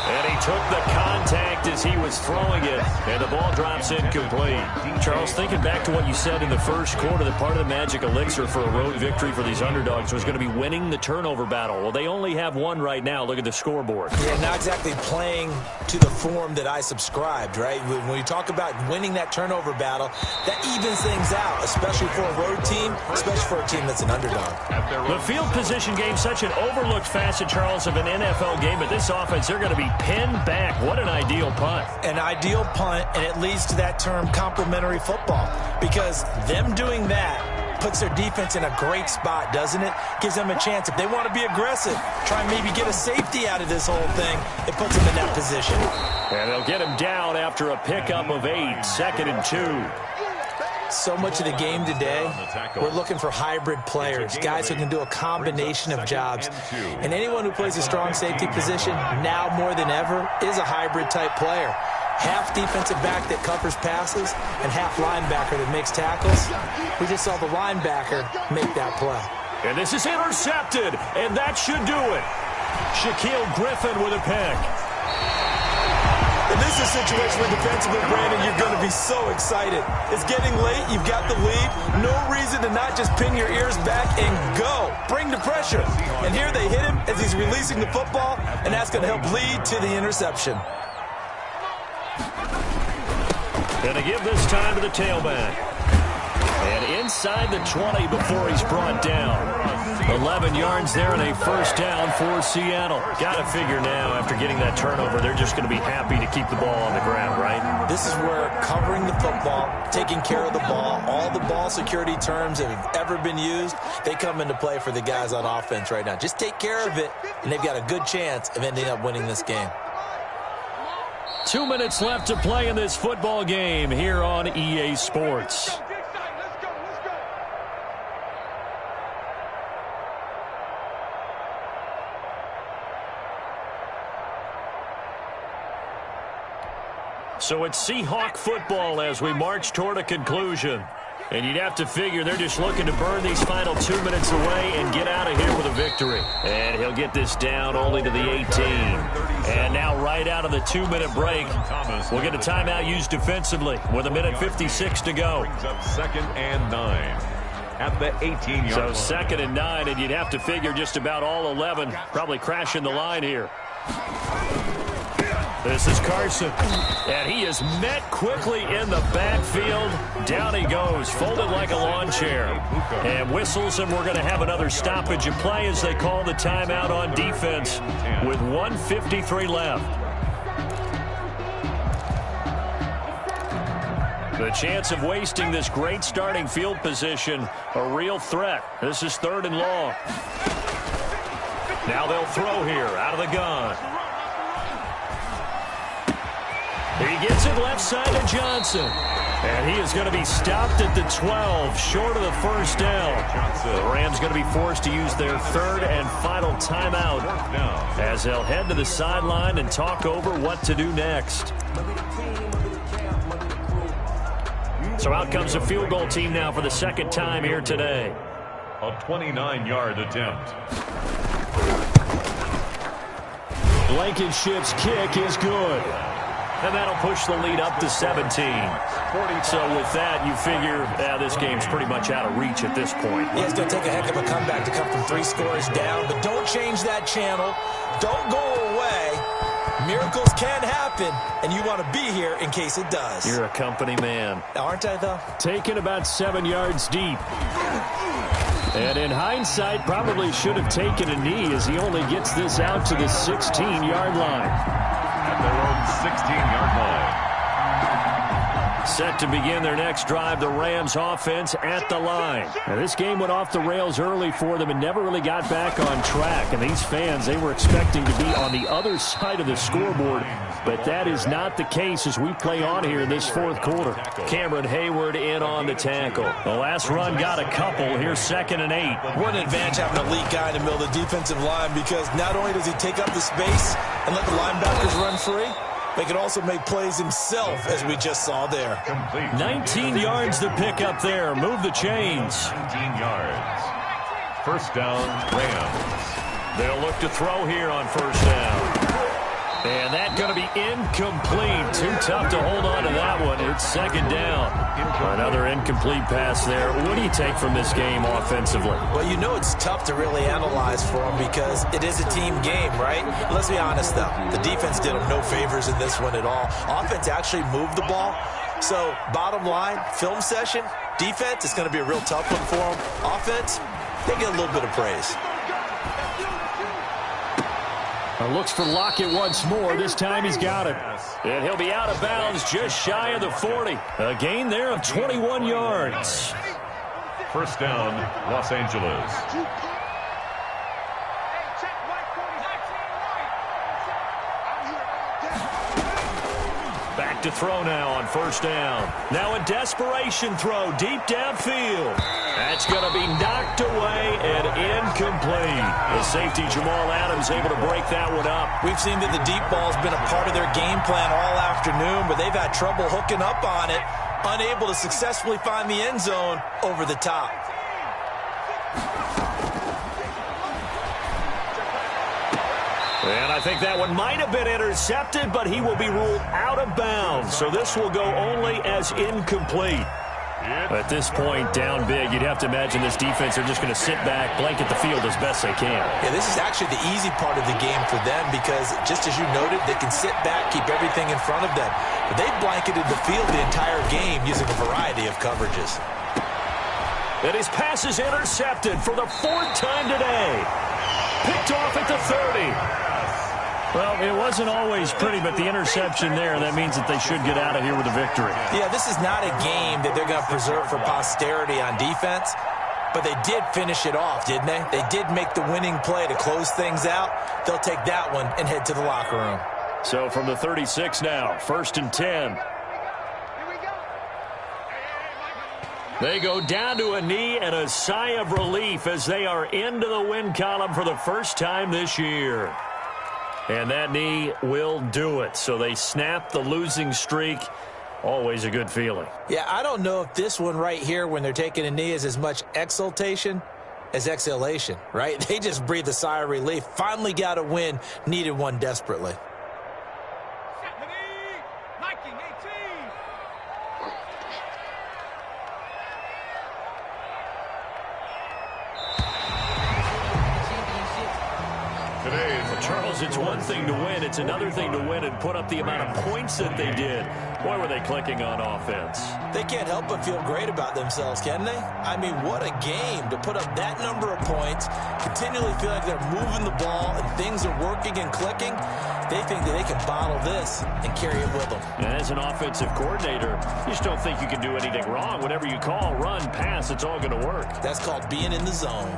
And he took the contact as he was throwing it, and the ball drops incomplete. Charles, thinking back to what you said in the first quarter, that part of the magic elixir for a road victory for these underdogs was going to be winning the turnover battle. Well, they only have 1 right now. Look at the scoreboard. Yeah, not exactly playing to the form that I subscribed, right? When you talk about winning that turnover battle, that evens things out, especially for a road team, especially for a team that's an underdog. The field position game, such an overlooked facet, Charles, of an NFL game, but this offense, they're going to be pinned back. What an ideal punt. An ideal punt, and it leads to that term complementary football, because them doing that puts their defense in a great spot, doesn't it? Gives them a chance. If they want to be aggressive, try and maybe get a safety out of this whole thing, it puts them in that position. And they'll get him down after a pickup of 8, 2nd and 2. So much of the game today, we're looking for hybrid players, guys who can do a combination of jobs. And anyone who plays a strong safety position, now more than ever, is a hybrid type player. Half defensive back that covers passes and half linebacker that makes tackles. We just saw the linebacker make that play. And this is intercepted, and that should do it. Shaquille Griffin with a pick. And this is a situation where defensively, Brandon, you're going to be so excited. It's getting late. You've got the lead. No reason to not just pin your ears back and go. Bring the pressure. And here they hit him as he's releasing the football, and that's going to help lead to the interception. Going to give this time to the tailback. And inside the 20 before he's brought down. 11 yards there and a first down for Seattle. Got to figure now, after getting that turnover, they're just going to be happy to keep the ball on the ground, right? This is where covering the football, taking care of the ball, all the ball security terms that have ever been used, they come into play for the guys on offense right now. Just take care of it, and they've got a good chance of ending up winning this game. 2 minutes left to play in this football game here on EA Sports. So it's Seahawk football as we march toward a conclusion. And you'd have to figure they're just looking to burn these final 2 minutes away and get out of here with a victory. And he'll get this down only to the 18. And now right out of the 2-minute break, we'll get a timeout used defensively with 1:56 to go. Brings up 2nd and 9 at the 18-yard line. So 2nd and 9, and you'd have to figure just about all 11 probably crashing the line here. This is Carson, and he is met quickly in the backfield. Down he goes, folded like a lawn chair, and whistles, and we're going to have another stoppage of play as they call the timeout on defense with 1:53 left. The chance of wasting this great starting field position, a real threat. This is 3rd and long. Now they'll throw here out of the gun. He gets it left side to Johnson. And he is going to be stopped at the 12, short of the first down. The Rams going to be forced to use their third and final timeout as they'll head to the sideline and talk over what to do next. So out comes a field goal team now for the second time here today. A 29-yard attempt. Blankenship's kick is good. And that'll push the lead up to 17. So with that, you figure this game's pretty much out of reach at this point. Yeah, it's going to take a heck of a comeback to come from 3 scores down. But don't change that channel. Don't go away. Miracles can happen, and you want to be here in case it does. You're a company man. Aren't I, though? Taken about 7 yards deep. And in hindsight, probably should have taken a knee as he only gets this out to the 16-yard line. At their own 16-yard line. Set to begin their next drive, the Rams offense at the line. Now, this game went off the rails early for them and never really got back on track. And these fans, they were expecting to be on the other side of the scoreboard. But that is not the case as we play on here in this fourth quarter. Cameron Hayward in on the tackle. The last run got a couple. Here's 2nd and 8. What an advantage having an elite guy in the middle of the defensive line, because not only does he take up the space and let the linebackers run free, but he can also make plays himself, as we just saw there. 19 yards to pick up there. Move the chains. 19 yards. First down, Rams. They'll look to throw here on first down. And that's going to be incomplete. Too tough to hold on to that one. It's 2nd down. Another incomplete pass there. What do you take from this game offensively? Well, you know it's tough to really analyze for them because it is a team game, right? Let's be honest, though. The defense did them no favors in this one at all. Offense actually moved the ball. So, bottom line, film session, defense is going to be a real tough one for them. Offense, they get a little bit of praise. Looks for Lockett once more. This time he's got it. And he'll be out of bounds just shy of the 40. A gain there of 21 yards. First down, Los Angeles. Back to throw now on first down. Now a desperation throw deep downfield. That's going to be knocked away and incomplete. The safety Jamal Adams able to break that one up. We've seen that the deep ball's been a part of their game plan all afternoon, but they've had trouble hooking up on it, unable to successfully find the end zone over the top. And I think that one might have been intercepted, but he will be ruled out of bounds. So this will go only as incomplete. At this point, down big, you'd have to imagine this defense are just going to sit back, blanket the field as best they can. Yeah, this is actually the easy part of the game for them because, just as you noted, they can sit back, keep everything in front of them. But they've blanketed the field the entire game using a variety of coverages. And his pass is intercepted for the 4th time today. Picked off at the 30. Well, it wasn't always pretty, but the interception there, that means that they should get out of here with a victory. Yeah, this is not a game that they're going to preserve for posterity on defense, but they did finish it off, didn't they? They did make the winning play to close things out. They'll take that one and head to the locker room. So from the 36 now, 1st and 10. They go down to a knee and a sigh of relief as they are into the win column for the first time this year. And that knee will do it. So they snap the losing streak. Always a good feeling. Yeah, I don't know if this one right here when they're taking a knee is as much exultation as exhalation, right? They just breathe a sigh of relief. Finally got a win. Needed one desperately. Charles, it's one thing to win. It's another thing to win and put up the amount of points that they did. Boy, were they clicking on offense. They can't help but feel great about themselves, can they? I mean, what a game to put up that number of points, continually feel like they're moving the ball and things are working and clicking. They think that they can bottle this and carry it with them. And as an offensive coordinator, you just don't think you can do anything wrong. Whatever you call, run, pass, it's all going to work. That's called being in the zone.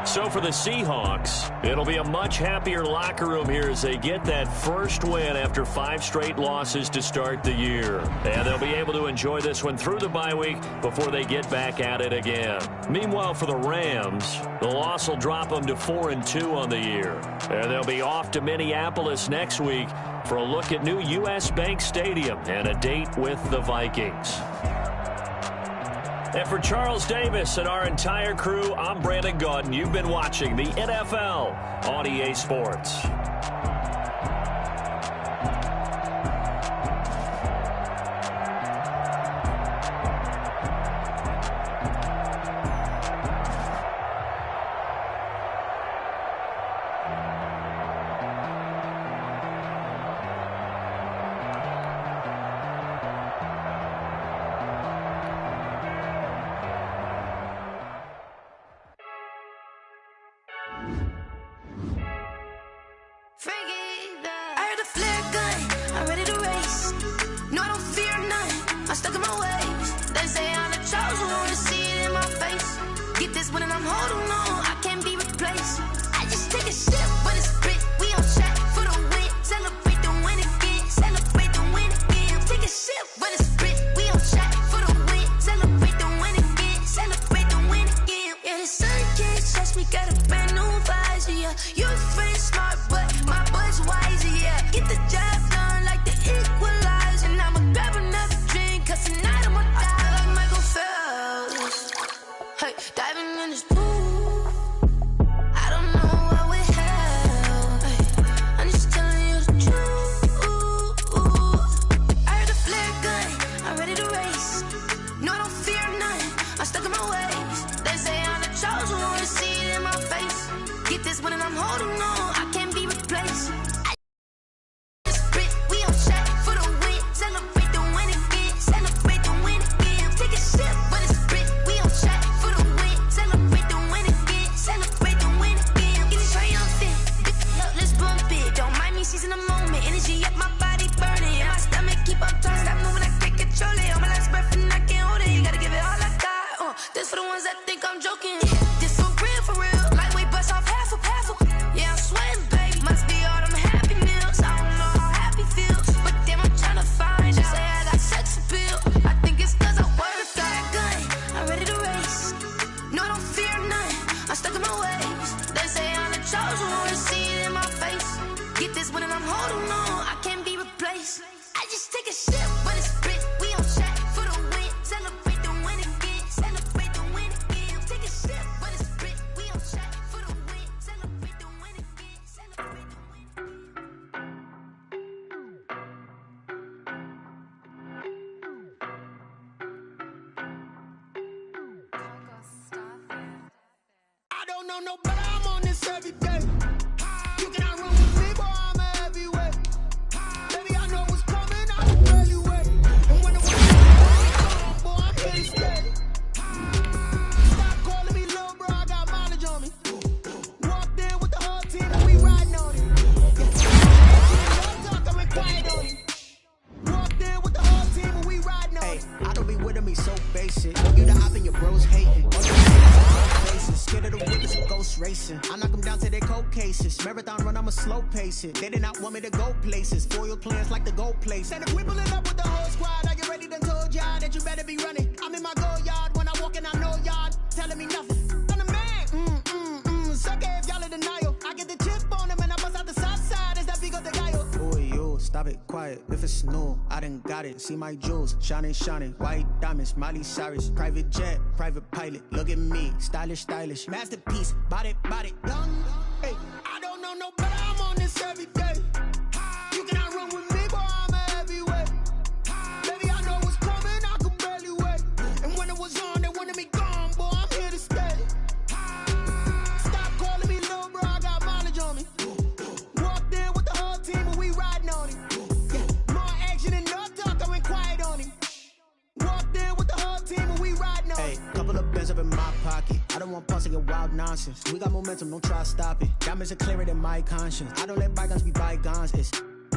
So for the Seahawks, it'll be a much happier locker room here as they get that first win after 5 straight losses to start the year. And they'll be able to enjoy this one through the bye week before they get back at it again. Meanwhile, for the Rams, the loss will drop them to 4-2 on the year. And they'll be off to Minneapolis next week for a look at new U.S. Bank Stadium and a date with the Vikings. And for Charles Davis and our entire crew, I'm Brandon Gaudin. You've been watching the NFL on EA Sports. They did not want me to go places. Foil plans like the gold place. And if we pulling up with the whole squad, I get ready to told y'all that you better be running. I'm in my go yard. When I walk in, I know y'all telling me nothing. I'm the man. Suck it if y'all in denial. I get the chip on them and I bust out the south side. Is that big of the guy? Boy, yo, stop it, quiet. If it's new, I done got it. See my jewels, shining. White diamonds, Miley Cyrus. Private jet, private pilot. Look at me, stylish. Masterpiece, body, young. Hey, I don't know no better. I'm on this every day. You cannot run with me, boy, I'm a heavyweight. Baby, I know what's coming, I could barely wait. And when it was on, they wanted me gone, boy, I'm here to stay. Stop calling me little bro, I got mileage on me. Walked in with the whole team and we riding on it. Yeah. More action and no talk, I went quiet on him. Walked in with the whole team and we riding on it. Couple of bins up in my pocket. I don't want pulse to get wild nonsense. We got momentum, don't try to stop it. Diamonds are clearer than my conscience. I don't let bygones be bygones.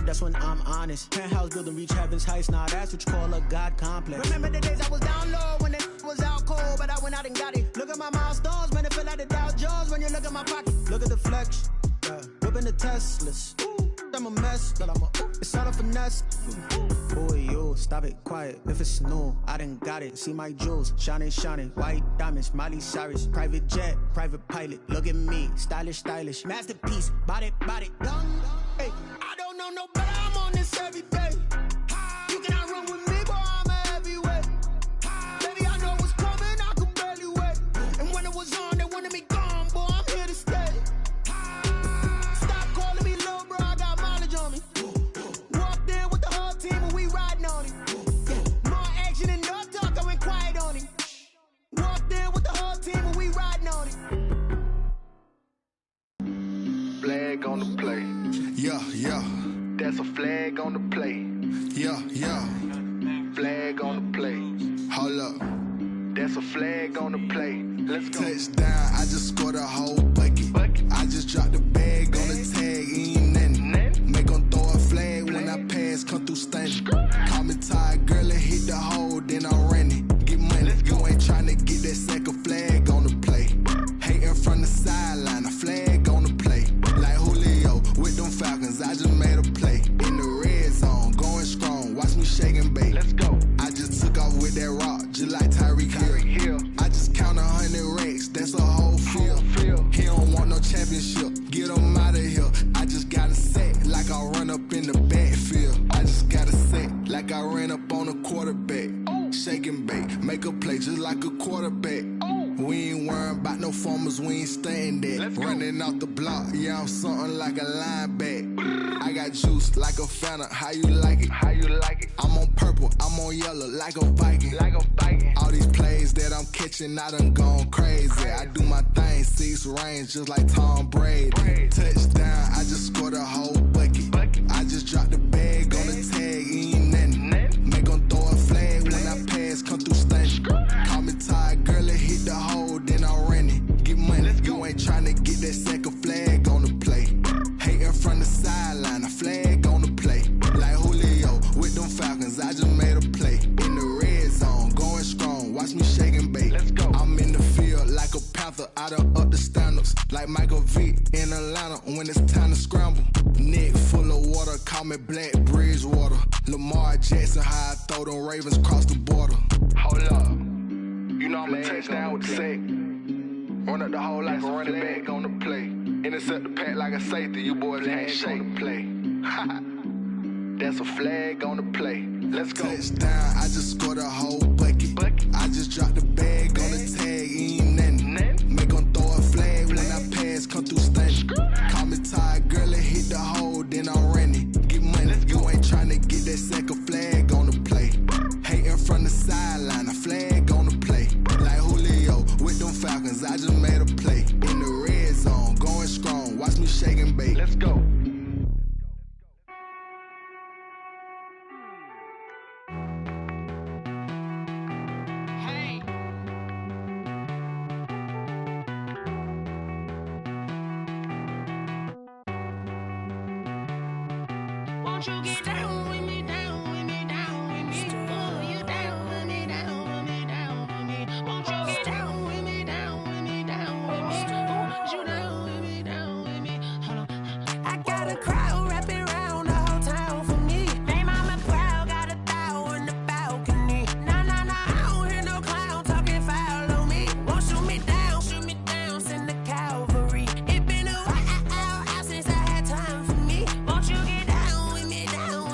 That's when I'm honest. Penthouse building, reach heaven's heights. Now that's what you call a God complex. Remember the days I was down low when it was out cold, but I went out and got it. Look at my milestones, man, it feel like the Dow Jones when you look at my pocket, look at the flex. Yeah. Whipping the Teslas. I'm a mess, but it's all a finesse. Boy, you stop it, quiet. If it's new, I done got it. See my jewels, shining, shining. White diamonds, Miley Cyrus. Private jet, private pilot. Look at me, stylish, stylish. Masterpiece, body, body. Hey, I don't know no better. I'm on this every day. You cannot run with me, boy. I'm a heavyweight. Baby, I know what's coming. I could barely wait. And when it was on, they wanted me gone, boy. I'm here to stay. Flag on the play. Yeah, yeah. That's a flag on the play. Yeah, yeah. Flag on the play. Hold up. That's a flag on the play. Let's go. Touchdown, I just scored a whole bucket. I just dropped the bag on the tag, ain't nothing. Make them throw a flag when I pass, come through stunning. Call me tired, girl, and hit the hole, then I'm running. Get money, you ain't trying to get that second flag on the play. Hating from the sideline, a flag on the play. Like Julio with them Falcons, I just made a play. In the red zone, going strong, watch me shake and bake. Let's go. I just took off with that rock, just like Tyreek Hill. I just count 100 racks, that's a whole field. He don't want no championship, get him out of here. I just got a set, like I run up in the backfield. I just got a set, like I ran up on a quarterback. Shake and bake, make a play just like a quarterback. We ain't worrying about no formers, we ain't staying there. Running out the block, yeah, I'm something like a linebacker. I got juice like a Fanta, how you like it? How you like it? I'm on purple, I'm on yellow, like a Viking. Like a Viking. All these plays that I'm catching, I done gone crazy. I do my thing, 6 range, just like Tom Brady. Touchdown, I just scored a whole bucket. I just dropped the bag on the tag, ain't nothing. Make them throw a flag when I pass, come through stunning. Call me tired, girl, and hit the hole, then I'm running. Get money, you ain't trying to get that second flag on the play. Hating from the sideline, a flag on the play. Like Julio with them Falcons, I just made a play. In the red zone, going strong, watch me shake and bake. Let's go. I'm in the field like a Panther, I done up the standards. Like Michael Vick in Atlanta when it's time to scramble. Neck full of water, call me Black Bridgewater. Lamar Jackson, how I throw them Ravens cross the border. Hold up. You know I'm a touchdown with the sack. Run up the hole like a running back on the play. Intercept the pack like a safety. You boys ain't on the play. That's a flag on the play. Let's go. Touchdown, I just scored a whole bucket. I just dropped the bag on the tag, ain't nothing. Make them throw a flag when I pass, come through stunning. Call me tired, girl, and hit the hole, then I'm running. Get money, you ain't trying to get that second flag on the play. Hating from the sideline, a flag on the play. Like Julio with them Falcons, I just made a play. In the red zone, going strong, watch me shake and bake. Let's go. Won't you get down with me, down with me, down with me? Oh, you down with me, down with me, down with me. Won't you get down with me, down with me, down with me? Oh, you down with me, down with me? Hold on. I got a crowd wrapping around the whole town for me. They mama proud, got a thou in the balcony. Nah, nah, nah, I don't hear no clown talking foul on me. Won't shoot me down, send the cavalry. It been a while since I had time for me. Won't you get down with me, down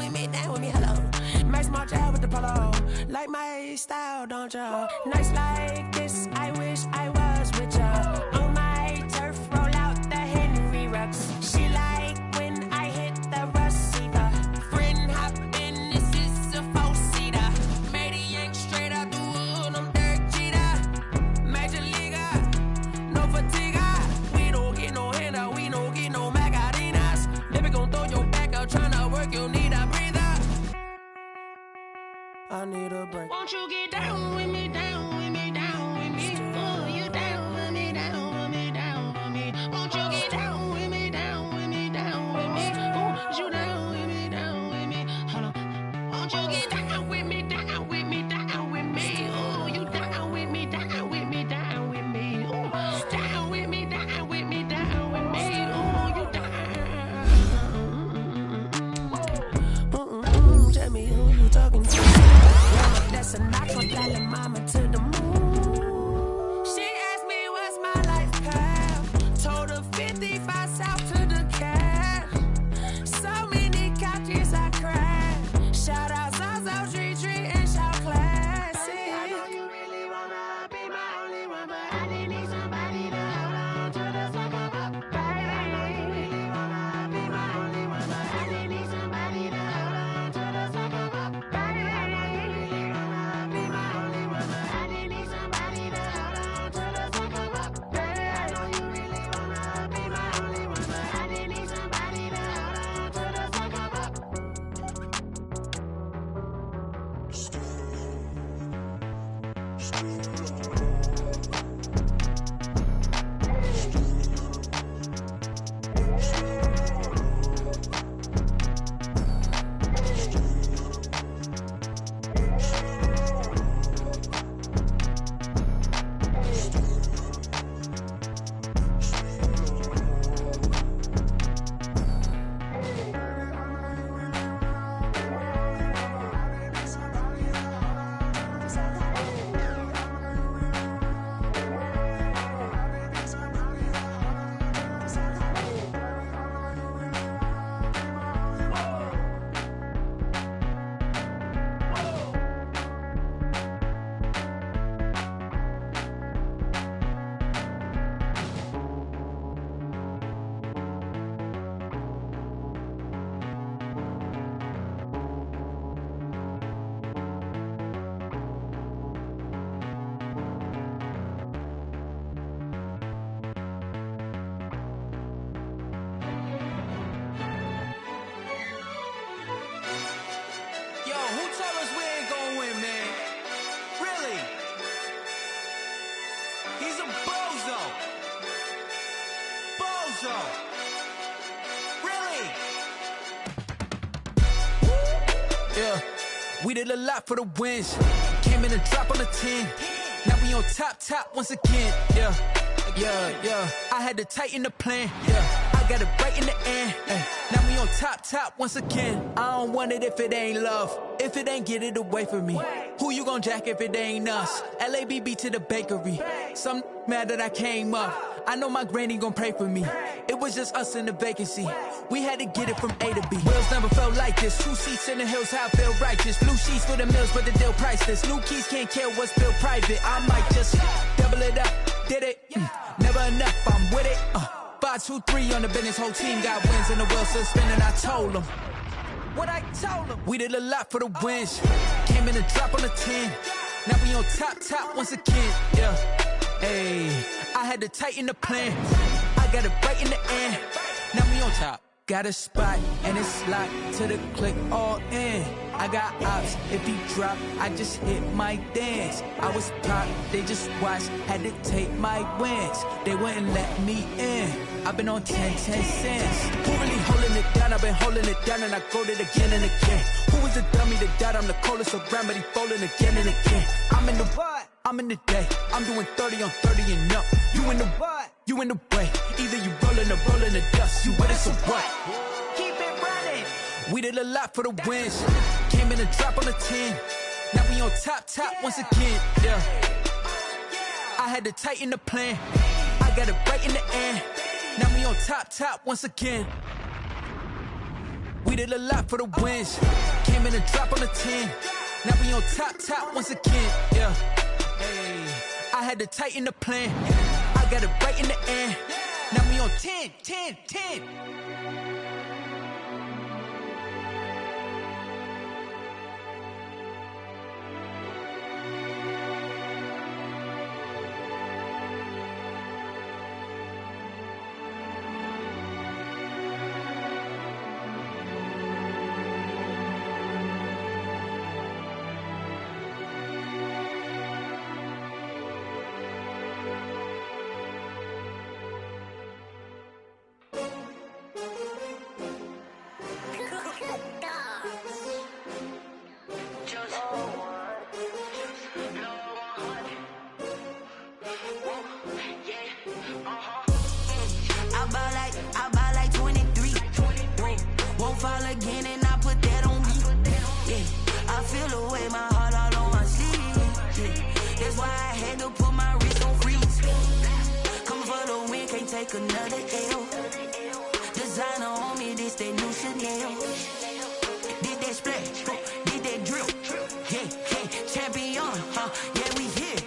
We did a lot for the wins. Came in and drop on the 10. Now we on top once again. Yeah. I had to tighten the plan. Yeah. I got it right in the end. Now we on top once again. I don't want it if it ain't love. If it ain't, get it away from me. Who you gon' jack if it ain't us? LABB to the bakery. Some mad that I came up. I know my granny gon' pray for me. It was just us in the vacancy. We had to get it from A to B. Wheels never felt like this. 2 seats in the hills, how I feel righteous. Blue sheets for the mills, but the deal priceless. New keys can't care what's built private. I might just double it up. Did it? Never enough, I'm with it. 5, 2, 3 on the business. Whole team got wins and the wheels still spinning. I told them what I told them. We did a lot for the wins. Came in and drop on the 10. Now we on top once again. Yeah. Hey, I had to tighten the plan. I got it right in the end. Now we on top. Got a spot and it's locked to the click all in. I got ops, if he drop, I just hit my dance. I was pop, they just watched, had to take my wins. They wouldn't let me in. I've been on 10 cents. Who really holding it down? I've been holding it down and I go it again and again. Who was the dummy that died? I'm the coldest around, but he folding again and again. I'm in the what? I'm in the day. I'm doing 30 on 30 and up. You in the what? You in the way. Either you rolling or rolling the dust. You with it, so what? Keep it running. We did a lot for the wins. Came in and drop on the 10. Now we on top once again. Yeah. I had to tighten the plan. I got it right in the end. Now we on top once again. We did a lot for the wins. Came in and drop on the 10. Now we on top once again. Yeah. Hey, I had to tighten the plan. I got it right in the end. Now we on 10. Another L. Designer on me, this that new Chanel. Did that splash, did that drill. Yeah, champion, yeah, we here.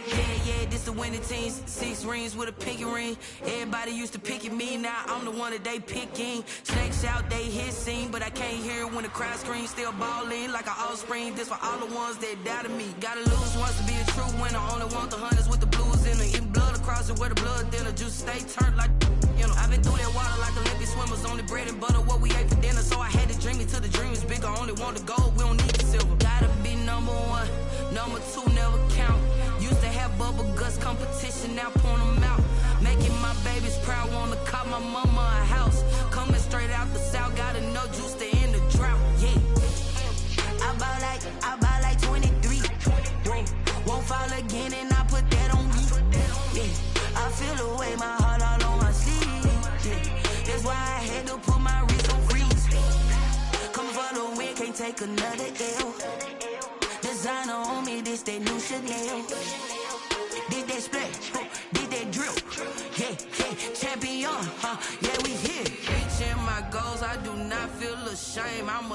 Yeah, this the winning many teams, 6 rings with a pinky ring. Everybody used to pick at me, now I'm the one that they picking. Snakes out, they hit scene, but I can't hear it when the crowd screams. Still ballin' like an offspring. This for all the ones that doubted me. Gotta lose once to be a true winner. Only want the hunters with the blues in it. Eating blood across it where the blood dinner. Juice stay turned like, you know. I've been through that water like Olympic swimmers. Only bread and butter, what we ate for dinner. So I had to dream it till the dream is bigger. Only want the gold, we don't need the silver. Gotta be number 1, number 2 never count. Used to have bubble guts competition, now point them out. Making my babies proud, wanna call my mama a house. Coming straight out the south, gotta know juice to end the drought, yeah. I bought like 23. Whoa, won't fall again and I put that on me. Yeah, I feel the way, my heart all on my sleeve. Yeah, that's why I had to put my wrist on freeze. Come for the win, can't take another L. Designer on me, this that new Chanel. Did that splash, did that drill. Yeah, champion, yeah, we here. Reaching my goals, I do not feel ashamed. I'm